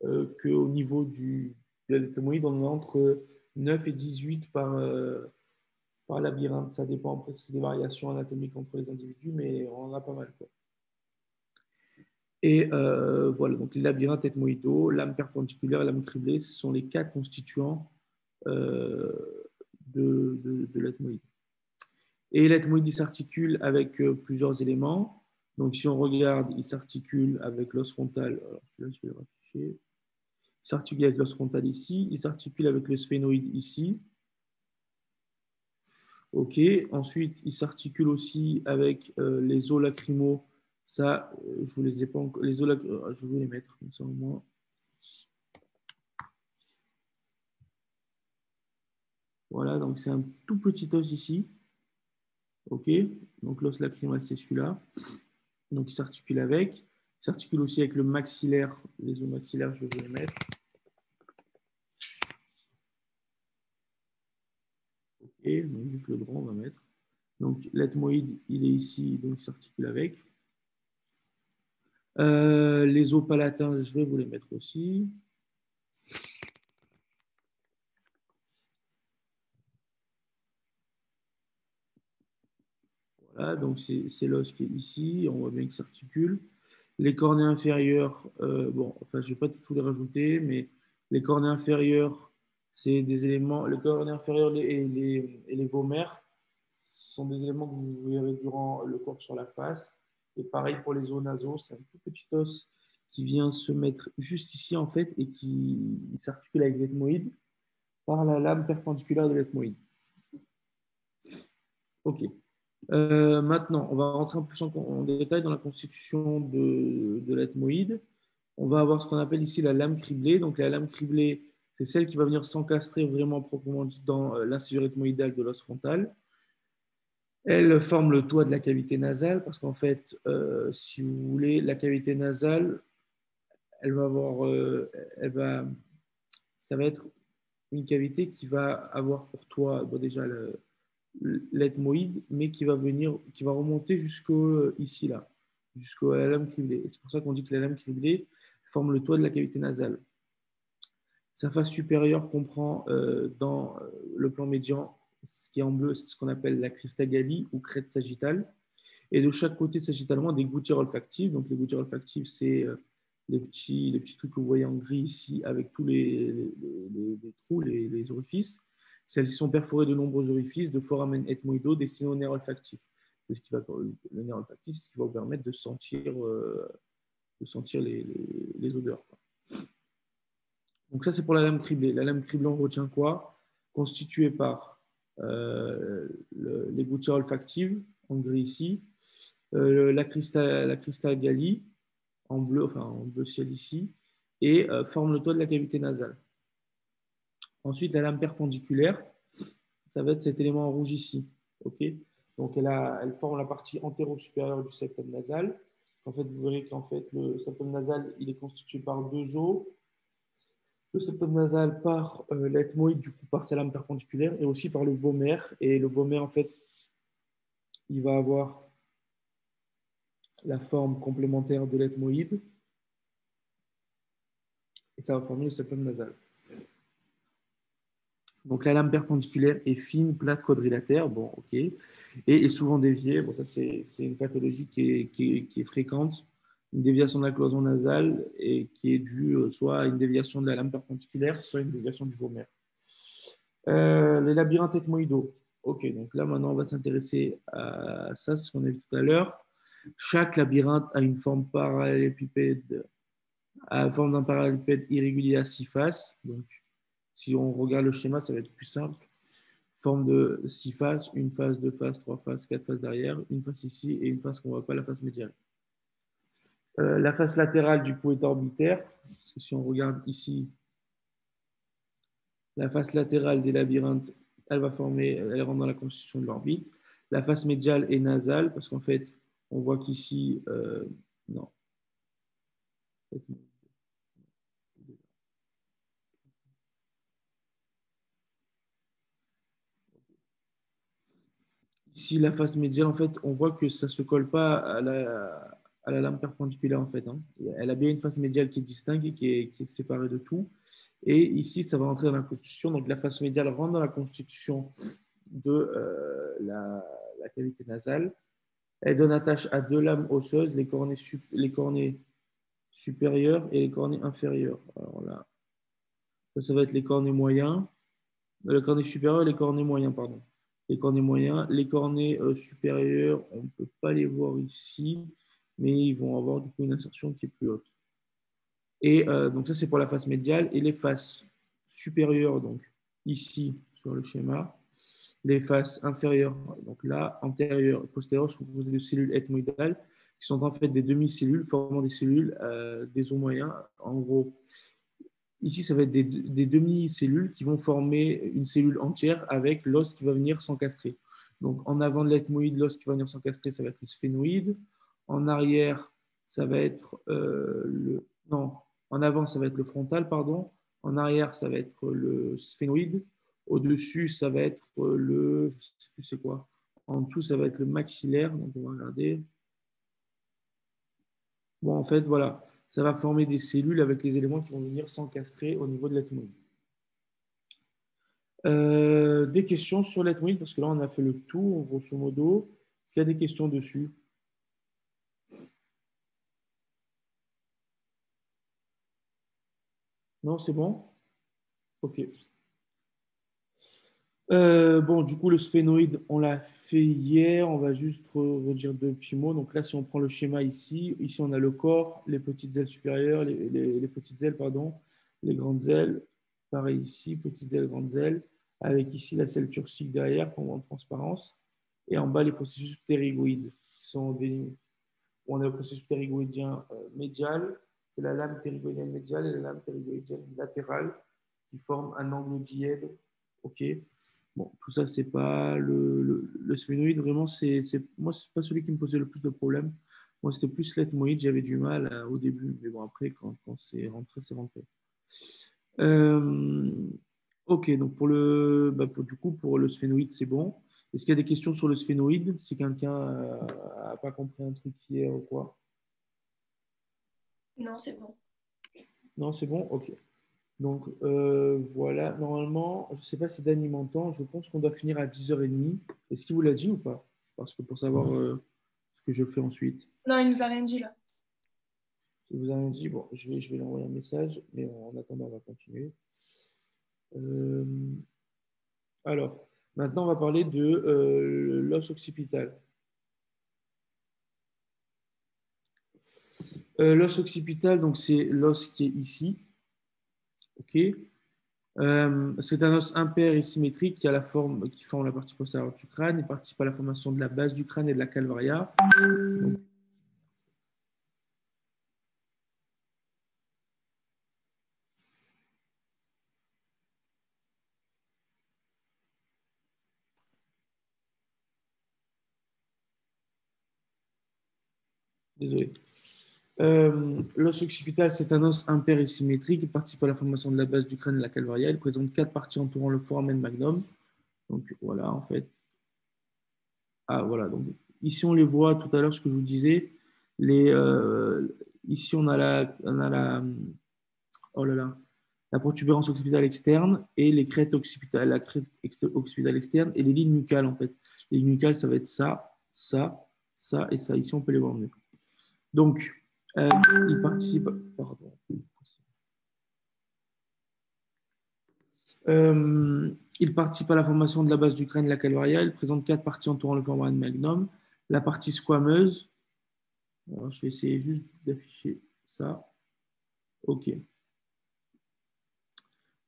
qu'au niveau de l'ethmoïde, on est entre 9 et 18 par labyrinthe. Ça dépend, après, c'est des variations anatomiques entre les individus, mais on en a pas mal, quoi. Et voilà, donc les labyrinthes ethmoïdaux, lame perpendiculaire et lame criblée, ce sont les 4 constituants de l'ethmoïde. Et l'ethmoïde, il s'articule avec plusieurs éléments. Donc, si on regarde, il s'articule avec l'os frontal. Alors, celui-là, je vais le rafficher. Il s'articule avec l'os frontal ici. Il s'articule avec le sphénoïde ici. OK. Ensuite, il s'articule aussi avec les os lacrymaux. Ça, je vous les ai pas encore. Les os lacrymaux, je vais vous les mettre comme ça au moins. Voilà, donc c'est un tout petit os ici. OK. Donc l'os lacrymal, c'est celui-là. Donc il s'articule avec. Il s'articule aussi avec le maxillaire. Les os maxillaires, je vais vous les mettre. OK. Donc juste le grand, on va mettre. Donc l'ethmoïde, il est ici, donc il s'articule avec. Les os palatins, je vais vous les mettre aussi. Voilà, donc c'est l'os qui est ici, on voit bien qu'il s'articule. Les cornets inférieurs, bon, enfin, je ne vais pas tout les rajouter, mais les cornets inférieurs, c'est des éléments, les cornets inférieurs et les vomères sont des éléments que vous verrez durant le cours sur la face. Et pareil pour les os nasaux, c'est un tout petit os qui vient se mettre juste ici, en fait, et qui s'articule avec l'ethmoïde par la lame perpendiculaire de l'ethmoïde. OK. Maintenant, on va rentrer un peu plus en détail dans la constitution de l'ethmoïde. On va avoir ce qu'on appelle ici la lame criblée. Donc, la lame criblée, c'est celle qui va venir s'encastrer vraiment proprement dans l'incisure ethmoïdale de l'os frontal. Elle forme le toit de la cavité nasale parce qu'en fait, si vous voulez, la cavité nasale, elle va avoir, ça va être une cavité qui va avoir pour toi déjà l'ethmoïde, mais qui va remonter jusqu'au ici là, jusqu'à la lame criblée. C'est pour ça qu'on dit que la lame criblée forme le toit de la cavité nasale. Sa face supérieure comprend dans le plan médian ce qui est en bleu, c'est ce qu'on appelle la cristagallie ou crête sagittale. Et de chaque côté sagittalement, des gouttières olfactives. Donc, les gouttières olfactives, c'est les petits trucs que vous voyez en gris ici, avec tous les trous, les orifices. Celles-ci sont perforées de nombreux orifices de foramen ethmoïdaux destinés au nerf olfactif. C'est ce qui va, le nerf olfactif, c'est ce qui va vous permettre de sentir les odeurs, quoi. Donc, ça, c'est pour la lame criblée. La lame criblée, on retient quoi? Constituée par les gouttières olfactives, en gris ici, la cristagallie, en bleu, enfin en bleu ciel ici, et forme le toit de la cavité nasale. Ensuite, la lame perpendiculaire, ça va être cet élément en rouge ici. Okay, donc, elle forme la partie antéro-supérieure du septum nasal. En fait, vous verrez qu'en fait, le septum nasal, il est constitué par deux os. Le septum nasal par l'ethmoïde, du coup, par sa lame perpendiculaire, et aussi par le vomer. Et le vomer, en fait, il va avoir la forme complémentaire de l'ethmoïde. Et ça va former le septum nasal. Donc, la lame perpendiculaire est fine, plate, quadrilatère. Bon, ok. Et est souvent déviée. Bon, ça, c'est une pathologie qui est fréquente. Une déviation de la cloison nasale et qui est due soit à une déviation de la lame perpendiculaire, soit à une déviation du vomer. Les labyrinthes ethmoïdaux. Ok, donc là, maintenant, on va s'intéresser à ça, c'est ce qu'on a vu tout à l'heure. Chaque labyrinthe a une forme parallélépipède, à la forme d'un parallélépipède irrégulier à 6 faces. Donc, si on regarde le schéma, ça va être plus simple. Forme de 6 faces, une face, deux faces, trois faces, quatre faces derrière, une face ici et une face qu'on ne voit pas, la face médiane. La face latérale, du coup, est orbitaire. Parce que si on regarde ici, la face latérale des labyrinthes, elle rentre dans la constitution de l'orbite. La face médiale est nasale, parce qu'en fait, on voit qu'ici, non. Ici, la face médiale, en fait, on voit que ça ne se colle pas à la lame perpendiculaire, en fait, hein. Elle a bien une face médiale qui est distincte et qui est séparée de tout. Et ici, ça va rentrer dans la constitution. Donc, la face médiale rentre dans la constitution de la cavité nasale. Elle donne attache à deux lames osseuses, les cornées supérieures et les cornées inférieures. Alors là, ça va être les cornets moyens, le cornet supérieur et les cornets moyens, pardon. Les cornets moyens, les cornets supérieurs, on ne peut pas les voir ici, mais ils vont avoir du coup une insertion qui est plus haute. Et donc ça, c'est pour la face médiale. Et les faces supérieures, donc ici sur le schéma, les faces inférieures, donc là, antérieures et postérieures, sont composées de cellules ethmoïdales, qui sont en fait des demi-cellules formant des cellules des os moyens. En gros, ici, ça va être des demi-cellules qui vont former une cellule entière avec l'os qui va venir s'encastrer. Donc, en avant de l'ethmoïde, l'os qui va venir s'encastrer, ça va être le sphénoïde. En arrière, ça va être non, en avant, ça va être le frontal, pardon. En arrière, ça va être le sphénoïde. Au-dessus, ça va être je ne sais plus c'est quoi. En dessous, ça va être le maxillaire. Donc, on va regarder. Bon, en fait, voilà. Ça va former des cellules avec les éléments qui vont venir s'encastrer au niveau de l'ethmoïde. Des questions sur l'ethmoïde, parce que là, on a fait le tour, grosso modo. Est-ce qu'il y a des questions dessus? Non, c'est bon? Ok. Bon, du coup, le sphénoïde, on l'a fait hier. On va juste redire deux petits mots. Donc là, si on prend le schéma ici, on a le corps, les petites ailes supérieures, les petites ailes, pardon, les grandes ailes. Pareil ici, petites ailes, grandes ailes. Avec ici la selle turcique derrière, qu'on voit en transparence. Et en bas, les processus ptérygoïdes, qui sont des... On a le processus ptérygoïdien médial. C'est la lame ptérygoïdienne médiale et la lame ptérygoïdienne latérale qui forment un angle dièdre. OK. Bon, tout ça, c'est pas le sphénoïde. Vraiment, moi, c'est pas celui qui me posait le plus de problèmes. Moi, c'était plus l'ethmoïde. J'avais du mal au début. Mais bon, après, quand c'est rentré, c'est rentré. Ok, donc du coup, pour le sphénoïde, c'est bon. Est-ce qu'il y a des questions sur le sphénoïde? Si quelqu'un n'a pas compris un truc hier ou quoi? Non, c'est bon. Non, c'est bon? Ok. Donc, voilà. Normalement, je ne sais pas si Dany m'entend. Je pense qu'on doit finir à 10h30. Est-ce qu'il vous l'a dit ou pas? Parce que pour savoir ce que je fais ensuite. Non, il nous a rien dit là. Il vous a rien dit. Bon, je vais lui envoyer un message. Mais en attendant, on va continuer. Euh, alors, maintenant, on va parler de l'os occipital. L'os occipital, donc c'est l'os qui est ici. OK. C'est un os impair et symétrique qui a la forme, qui forme la partie postérieure du crâne. Il participe à la formation de la base du crâne et de la calvaria. Donc, désolé. L'os occipital, c'est un os impair et symétrique qui participe à la formation de la base du crâne et de la calvaria. Il présente 4 parties entourant le foramen magnum. Donc voilà, en fait. Ah voilà, donc ici on les voit tout à l'heure, ce que je vous disais. Ici on a oh là là, la protubérance occipitale externe et les crêtes occipitales, la crête occipitale externe et les lignes nucales en fait. Les lignes nucales, ça va être ça, ça, ça et ça. Ici, on peut les voir mieux. Donc, il participe. Pardon. Il participe à la formation de la base du crâne, la calvaria. Il présente 4 parties entourant le foramen magnum. La partie squameuse. Alors, je vais essayer juste d'afficher ça. OK.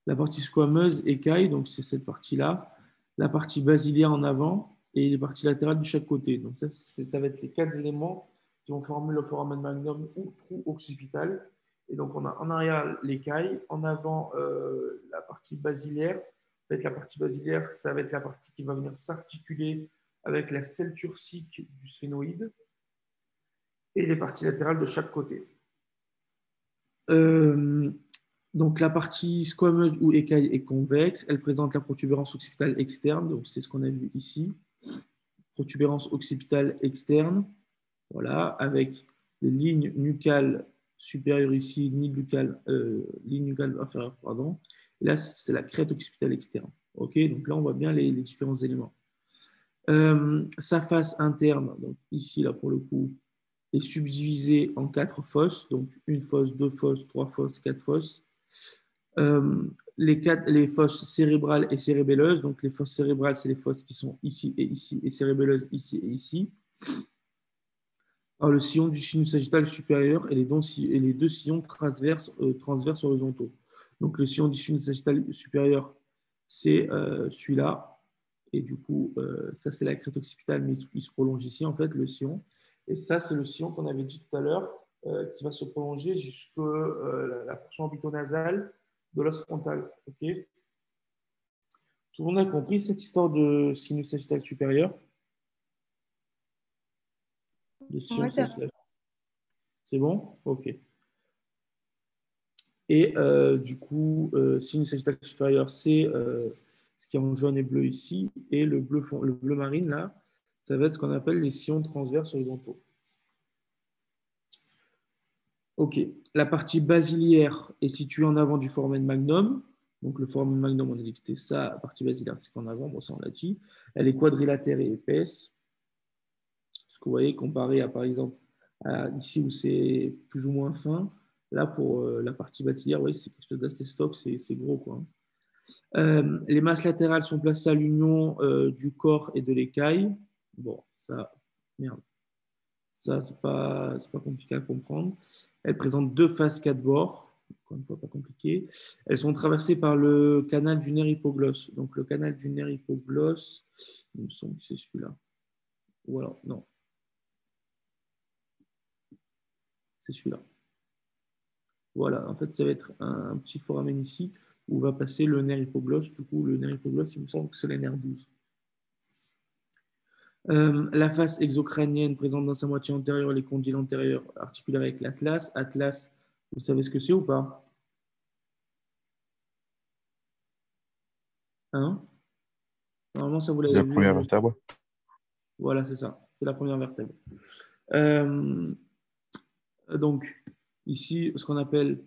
La partie squameuse, écaille, donc c'est cette partie-là. La partie basilaire en avant et les parties latérales de chaque côté. Donc ça va être les 4 éléments qui vont former le foramen magnum ou trou occipital. Et donc on a en arrière l'écaille, en avant la partie basilaire. En fait, la partie basilaire, ça va être la partie qui va venir s'articuler avec la selle turcique du sphénoïde et les parties latérales de chaque côté. Donc la partie squameuse ou écaille est convexe. Elle présente la protubérance occipitale externe. Donc c'est ce qu'on a vu ici. Protubérance occipitale externe. Voilà, avec les lignes nucales supérieures ici, ligne nucale inférieure, pardon. Et là, c'est la crête occipitale externe. OK, donc là, on voit bien les différents éléments. Sa face interne, donc ici, là, pour le coup, est subdivisée en 4 fosses. Donc, une fosse, 2 fosses, 3 fosses, 4 fosses. Les fosses cérébrales et cérébelleuses. Donc, les fosses cérébrales, c'est les fosses qui sont ici, et cérébelleuses ici et ici. Alors, le sillon du sinus sagittal supérieur et les deux sillons transverses horizontaux. Donc, le sillon du sinus sagittal supérieur, c'est celui-là. Et du coup, ça, c'est la crête occipitale, mais il se prolonge ici, en fait, le sillon. Et ça, c'est le sillon qu'on avait dit tout à l'heure, qui va se prolonger jusqu'à la portion orbitonasale de l'os frontal. Okay, tout le monde a compris cette histoire de sinus sagittal supérieur? De sillon sagittal. C'est bon? OK. Et du coup, sinus sagittal supérieur, c'est ce qui est en jaune et bleu ici. Et le bleu marine, là, ça va être ce qu'on appelle les sillons transverses horizontaux. OK. La partie basiliaire est située en avant du foramen magnum. Donc, le foramen magnum, on a dit que c'était ça. La partie basiliaire, c'est en avant. Bon, ça, on l'a dit. Elle est quadrilatère et épaisse. Ce que vous voyez, comparé à, par exemple, ici où c'est plus ou moins fin. Là, pour la partie basiliaire, oui, c'est quelque chose d'assez stock. C'est gros, quoi. Les masses latérales sont placées à l'union du corps et de l'écaille. Bon, ça, merde. Ça, c'est pas compliqué à comprendre. Elles présentent 2 faces 4 bords. Encore une fois, pas compliqué. Elles sont traversées par le canal du nerf hypoglosse. Donc, le canal du nerf hypoglosse, il me semble que c'est celui-là. Ou alors, non. C'est celui-là. Voilà, en fait, ça va être un petit foramen ici où va passer le nerf hypoglosse. Du coup, le nerf hypoglosse, il me semble que c'est le nerf 12. La face exocrânienne présente dans sa moitié antérieure les condyles antérieurs articulaires avec l'atlas. Atlas, vous savez ce que c'est ou pas? Hein? Normalement, ça vous C'est l'avez la vu. première vertèbre. Voilà, c'est ça. C'est la première vertèbre. Donc, ici, ce qu'on appelle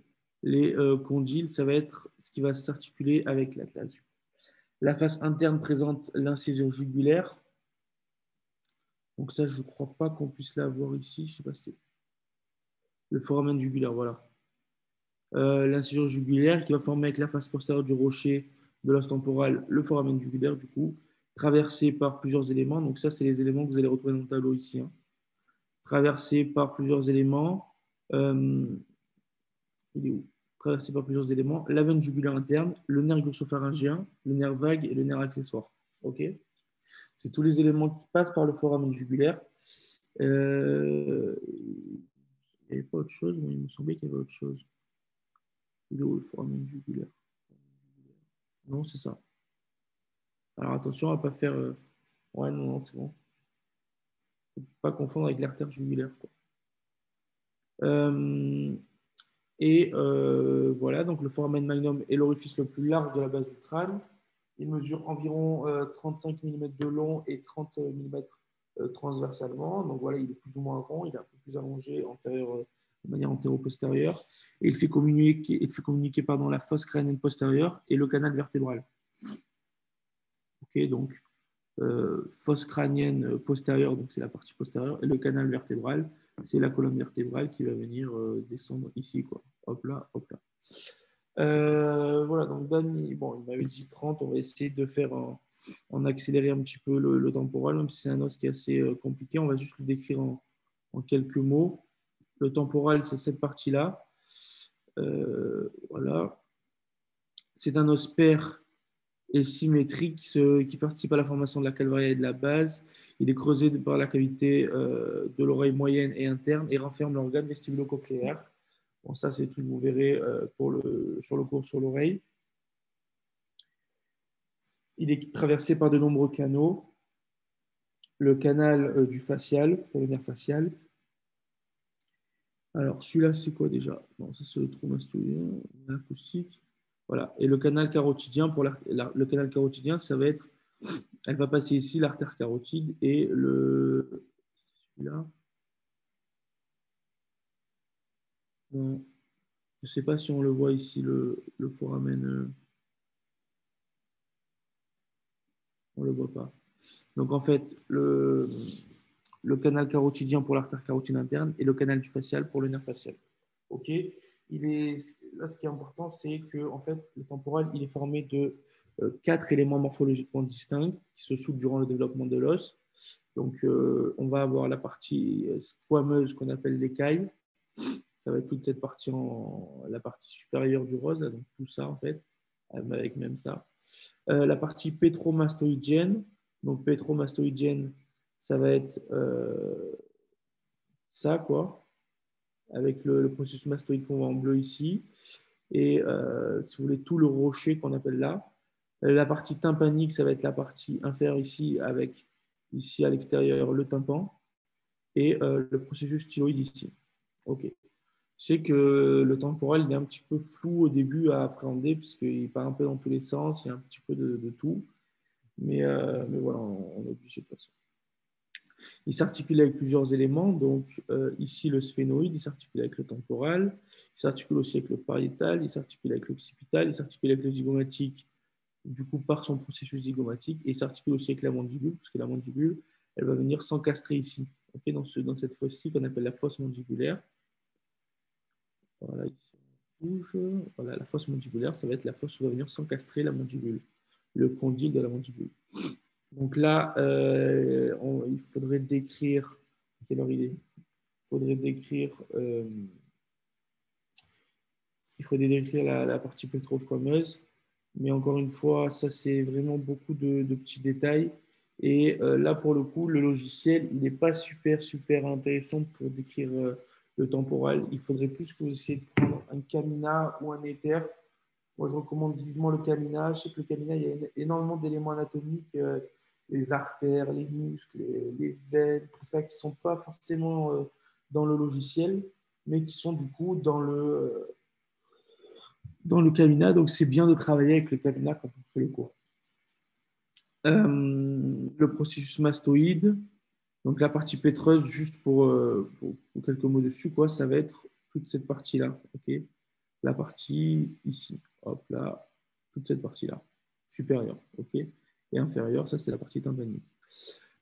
Les condyles, ça va être ce qui va s'articuler avec l'atlas. La face interne présente l'incisure jugulaire. Donc ça, je ne crois pas qu'on puisse la voir ici. Je sais pas si c'est le foramen jugulaire, voilà. L'incisure jugulaire qui va former avec la face postérieure du rocher de l'os temporal, le foramen jugulaire, du coup, traversé par plusieurs éléments. Donc ça, c'est les éléments que vous allez retrouver dans le tableau ici. Hein. Traversé par plusieurs éléments. Il est où? Traversé par plusieurs éléments. La veine jugulaire interne, le nerf glossopharyngien, le nerf vague et le nerf accessoire. Ok. C'est tous les éléments qui passent par le foramen jugulaire. Il n'y avait pas autre chose, mais il me semblait qu'il y avait autre chose. Il est où le foramen jugulaire? Non, c'est ça. Alors attention à ne pas faire. Ouais, non, non, c'est bon. Il ne faut pas confondre avec l'artère jugulaire. Quoi. Voilà, donc le foramen magnum est l'orifice le plus large de la base du crâne. Il mesure environ 35 mm de long et 30 mm transversalement. Donc voilà, il est plus ou moins rond, il est un peu plus allongé de manière antéro-postérieure. Et il fait communiquer la fosse crânienne postérieure et le canal vertébral. Ok, donc fosse crânienne postérieure, donc c'est la partie postérieure, et le canal vertébral, c'est la colonne vertébrale qui va venir descendre ici, quoi. Hop là, hop là. Voilà, donc Dan, il m'avait dit 30, on va essayer de faire en accélérer un petit peu le temporal, même si c'est un os qui est assez compliqué, on va juste le décrire en quelques mots. Le temporal, c'est cette partie-là. Voilà. C'est un os pair et symétrique qui participe à la formation de la calvaria et de la base. Il est creusé par la cavité de l'oreille moyenne et interne et renferme l'organe vestibulo-cochléaire. Bon, ça, c'est des trucs que vous verrez sur le cours sur l'oreille. Il est traversé par de nombreux canaux. Le canal du facial, pour le nerf facial. Alors, celui-là, c'est quoi déjà? Non, ça, c'est le trou mastoïdien, l'acoustique. Voilà. Et le canal carotidien, le canal carotidien, ça va être, elle va passer ici, l'artère carotide, et celui-là. Bon, je ne sais pas si on le voit ici, le foramen. On ne le voit pas. Donc, en fait, le canal carotidien pour l'artère carotide interne et le canal du facial pour le nerf facial. OK. Là, ce qui est important, c'est que en fait, le temporal, il est formé de 4 éléments morphologiquement distincts qui se soudent durant le développement de l'os. Donc, on va avoir la partie squameuse qu'on appelle l'écaille. Ça va être toute cette partie, la partie supérieure du rose, donc tout ça, en fait, avec même ça. La partie pétromastoïdienne. Donc, pétromastoïdienne, ça va être ça, quoi, avec le processus mastoïde qu'on voit en bleu ici. Et si vous voulez, tout le rocher qu'on appelle là. La partie tympanique, ça va être la partie inférieure ici, avec ici à l'extérieur le tympan. Et le processus styloïde ici. OK. Je sais que le temporal il est un petit peu flou au début à appréhender, puisqu'il part un peu dans tous les sens, il y a un petit peu de tout. Mais voilà, on est obligé de toute façon. Il s'articule avec plusieurs éléments. Donc, ici, le sphénoïde, il s'articule avec le temporal. Il s'articule aussi avec le pariétal. Il s'articule avec l'occipital. Il s'articule avec le zygomatique, du coup, par son processus zygomatique. Et il s'articule aussi avec la mandibule, parce que la mandibule, elle va venir s'encastrer ici, okay, dans cette fosse-ci qu'on appelle la fosse mandibulaire. Voilà, ici, rouge. Voilà, la fosse mandibulaire, ça va être la fosse où va venir s'encastrer la mandibule, le condyle de la mandibule. Donc là, il faudrait décrire. Quelle heure il est? Il faudrait décrire la partie pétro-squameuse. Mais encore une fois, ça, c'est vraiment beaucoup de petits détails. Et là, pour le coup, le logiciel, il n'est pas super, super intéressant pour décrire le temporal. Il faudrait plus que vous essayiez de prendre un Camina ou un Ether. Moi, je recommande vivement le Camina. Je sais que le Camina, il y a énormément d'éléments anatomiques, les artères, les muscles, les veines, tout ça, qui ne sont pas forcément dans le logiciel, mais qui sont du coup dans le Camina. Donc, c'est bien de travailler avec le Camina quand on fait les cours. Le processus mastoïde, donc la partie pétreuse, juste pour quelques mots dessus, quoi, ça va être toute cette partie-là. Okay, la partie ici. Hop là, toute cette partie-là, supérieure. OK? Et inférieure, ça, c'est la partie tympanique.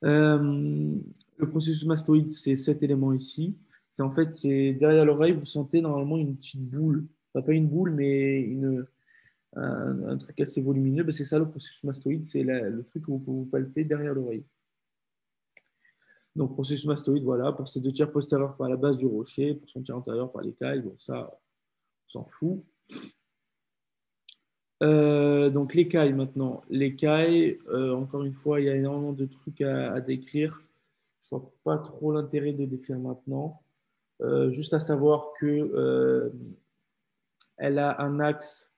Le processus mastoïde, c'est cet élément ici. C'est en fait, c'est derrière l'oreille, vous sentez normalement une petite boule. Enfin, pas une boule, mais un truc assez volumineux. Ben, c'est ça le processus mastoïde, c'est le truc que vous pouvez vous palper derrière l'oreille. Donc, processus mastoïde, voilà, pour ses deux tiers postérieurs par la base du rocher, pour son tiers antérieur par l'écaille. Bon, ça, on s'en fout. Donc l'écaille maintenant. L'écaille, encore une fois, il y a énormément de trucs à décrire. Je ne vois pas trop l'intérêt de décrire maintenant. Juste à savoir que elle a un axe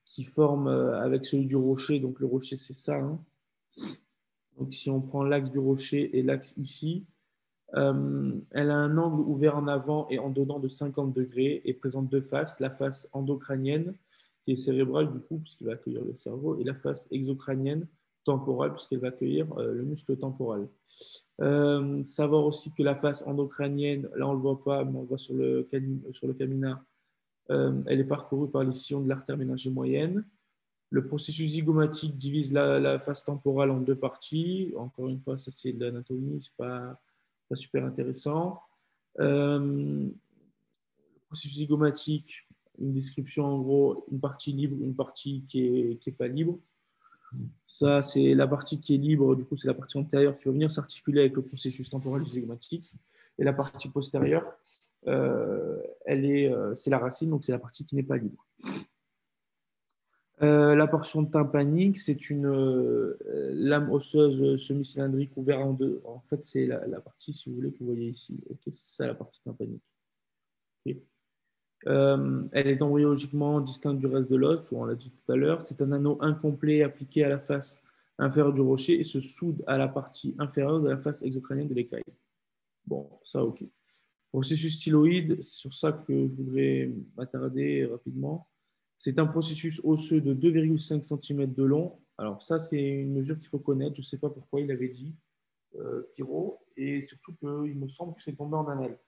qui forme avec celui du rocher. Donc le rocher, c'est ça. Hein. Donc si on prend l'axe du rocher et l'axe ici, elle a un angle ouvert en avant et en dedans de 50 degrés et présente deux faces. La face endocrânienne, qui est cérébrale du coup, puisqu'il va accueillir le cerveau, et la face exocrânienne, temporale, puisqu'elle va accueillir le muscle temporal. Savoir aussi que la face endocrânienne, là on ne le voit pas, mais on le voit sur le camina, elle est parcourue par les sillons de l'artère méningée moyenne. Le processus zygomatique divise la face temporale en deux parties. Encore une fois, ça c'est de l'anatomie, c'est pas super intéressant. Le processus zygomatique, une description en gros, une partie libre, une partie qui est pas libre. Ça, c'est la partie qui est libre, du coup, c'est la partie antérieure qui va venir s'articuler avec le processus temporal zygomatique. Et la partie postérieure, c'est la racine, donc c'est la partie qui n'est pas libre. La portion tympanique, c'est une lame osseuse semi-cylindrique ouverte en deux. En fait, c'est la partie, si vous voulez, que vous voyez ici. Okay, c'est ça la partie tympanique. Okay. Elle est embryologiquement distincte du reste de l'os, on l'a dit tout à l'heure. C'est un anneau incomplet appliqué à la face inférieure du rocher et se soude à la partie inférieure de la face exocrânienne de l'écaille. Bon, ça, ok. Processus styloïde, c'est sur ça que je voudrais m'attarder rapidement. C'est un processus osseux de 2,5 cm de long. Alors ça, c'est une mesure qu'il faut connaître. Je ne sais pas pourquoi il avait dit, Piro, et surtout qu'il me semble que c'est tombé en anal.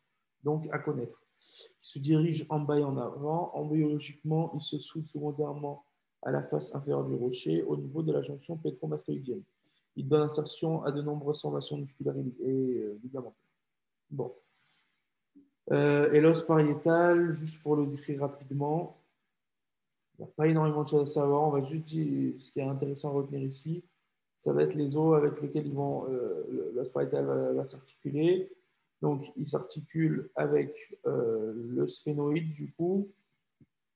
Donc, à connaître. Il se dirige en bas et en avant. Embryologiquement, il se soude secondairement à la face inférieure du rocher au niveau de la jonction pétromastoïdienne. Il donne insertion à de nombreuses formations musculaires et ligamentaires. Bon. Et l'os pariétal, juste pour le décrire rapidement, il n'y a pas énormément de choses à savoir. On va juste dire ce qui est intéressant à retenir ici. Ça va être les os avec lesquels l'os pariétal va s'articuler. Donc, il s'articule avec le sphénoïde, du coup,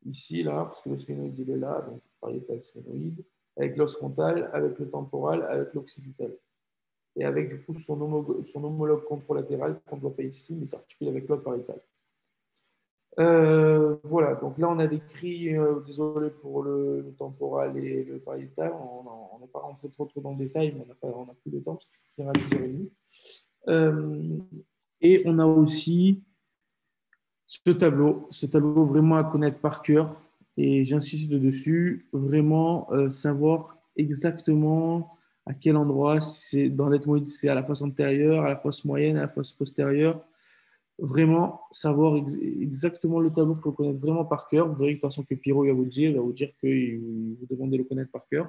ici, là, parce que le sphénoïde, il est là, donc pariétal sphénoïde, avec l'os frontal, avec le temporal, avec l'occipital. Et avec, du coup, son homologue contralatéral, qu'on ne voit pas ici, mais s'articule avec l'os pariétal. Voilà, donc là on a décrit, désolé pour le temporal et le pariétal, on n'est pas rentré trop dans le détail, mais on n'a plus de temps parce qu'il faut finir à 10h30. Et on a aussi ce tableau vraiment à connaître par cœur, et j'insiste dessus, vraiment savoir exactement à quel endroit, c'est dans l'ethmoïde, c'est à la face antérieure, à la face moyenne, à la face postérieure. Vraiment savoir exactement le tableau, il faut le connaître vraiment par cœur. Vous verrez de toute façon que Pierrot il va vous dire que vous demandez de le connaître par cœur.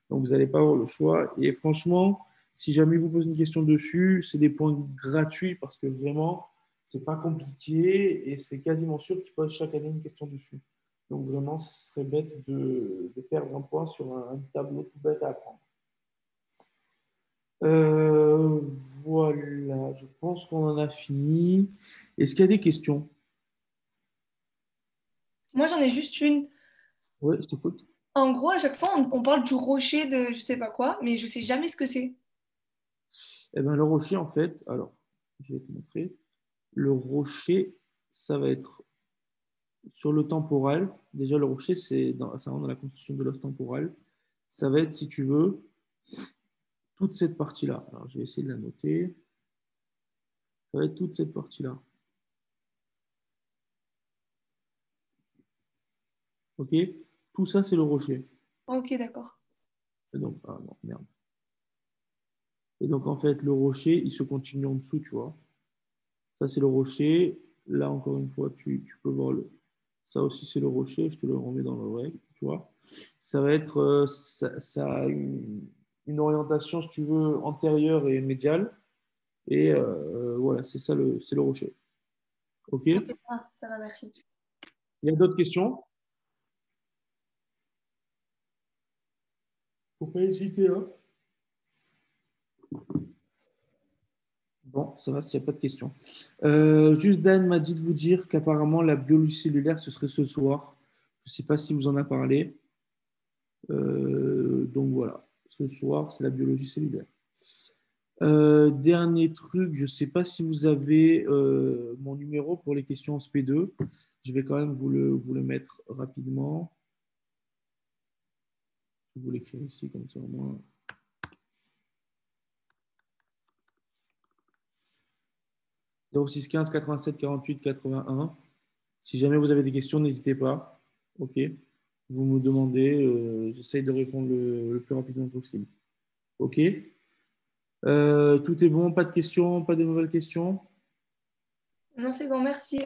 Donc vous n'allez pas avoir le choix. Et franchement, si jamais vous posez une question dessus, c'est des points gratuits parce que vraiment, c'est pas compliqué et c'est quasiment sûr qu'ils posent chaque année une question dessus. Donc vraiment, ce serait bête de perdre un point sur un tableau tout bête à apprendre. Euh, voilà, je pense qu'on en a fini. Est-ce qu'il y a des questions? Moi, j'en ai juste une. Oui, je t'écoute. En gros, à chaque fois, on parle du rocher de je sais pas quoi, mais je sais jamais ce que c'est. Eh bien, le rocher, en fait, alors, je vais te montrer. Le rocher, ça va être sur le temporal. Déjà, le rocher, ça rentre dans la constitution de l'os temporal. Ça va être, si tu veux, toute cette partie-là. Alors, je vais essayer de la noter. Ça va être toute cette partie-là. OK? Tout ça, c'est le rocher. Ok, d'accord. Et donc, ah non, merde. Et donc, en fait, le rocher, il se continue en dessous, tu vois. Ça, c'est le rocher. Là, encore une fois, tu peux voir Ça aussi, c'est le rocher. Je te le remets dans le ouais, tu vois. Ça va être, ça a une orientation, si tu veux, antérieure et médiale. Et voilà, c'est le rocher. OK? Ok, Il ça va, merci. y a d'autres questions? Faut pas hésiter, hein. Bon, ça va, s'il n'y a pas de questions. Juste Dan m'a dit de vous dire qu'apparemment la biologie cellulaire, ce serait ce soir. Je ne sais pas si vous en a parlé. Donc voilà, ce soir, c'est la biologie cellulaire. Dernier truc, je ne sais pas si vous avez mon numéro pour les questions en SP2. Je vais quand même vous le mettre rapidement. Je vais vous l'écrire ici, comme ça au moins. 06 15 87 48 81. Si jamais vous avez des questions, n'hésitez pas. OK? Vous me demandez, j'essaye de répondre le plus rapidement possible. OK? Tout est bon, pas de questions, pas de nouvelles questions? Non, c'est bon, merci.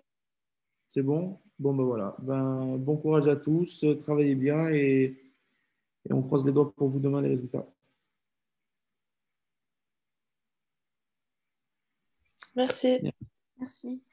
C'est bon? Bon, ben voilà. Ben, bon courage à tous, travaillez bien et on croise les doigts pour vous demain les résultats. Merci. Merci.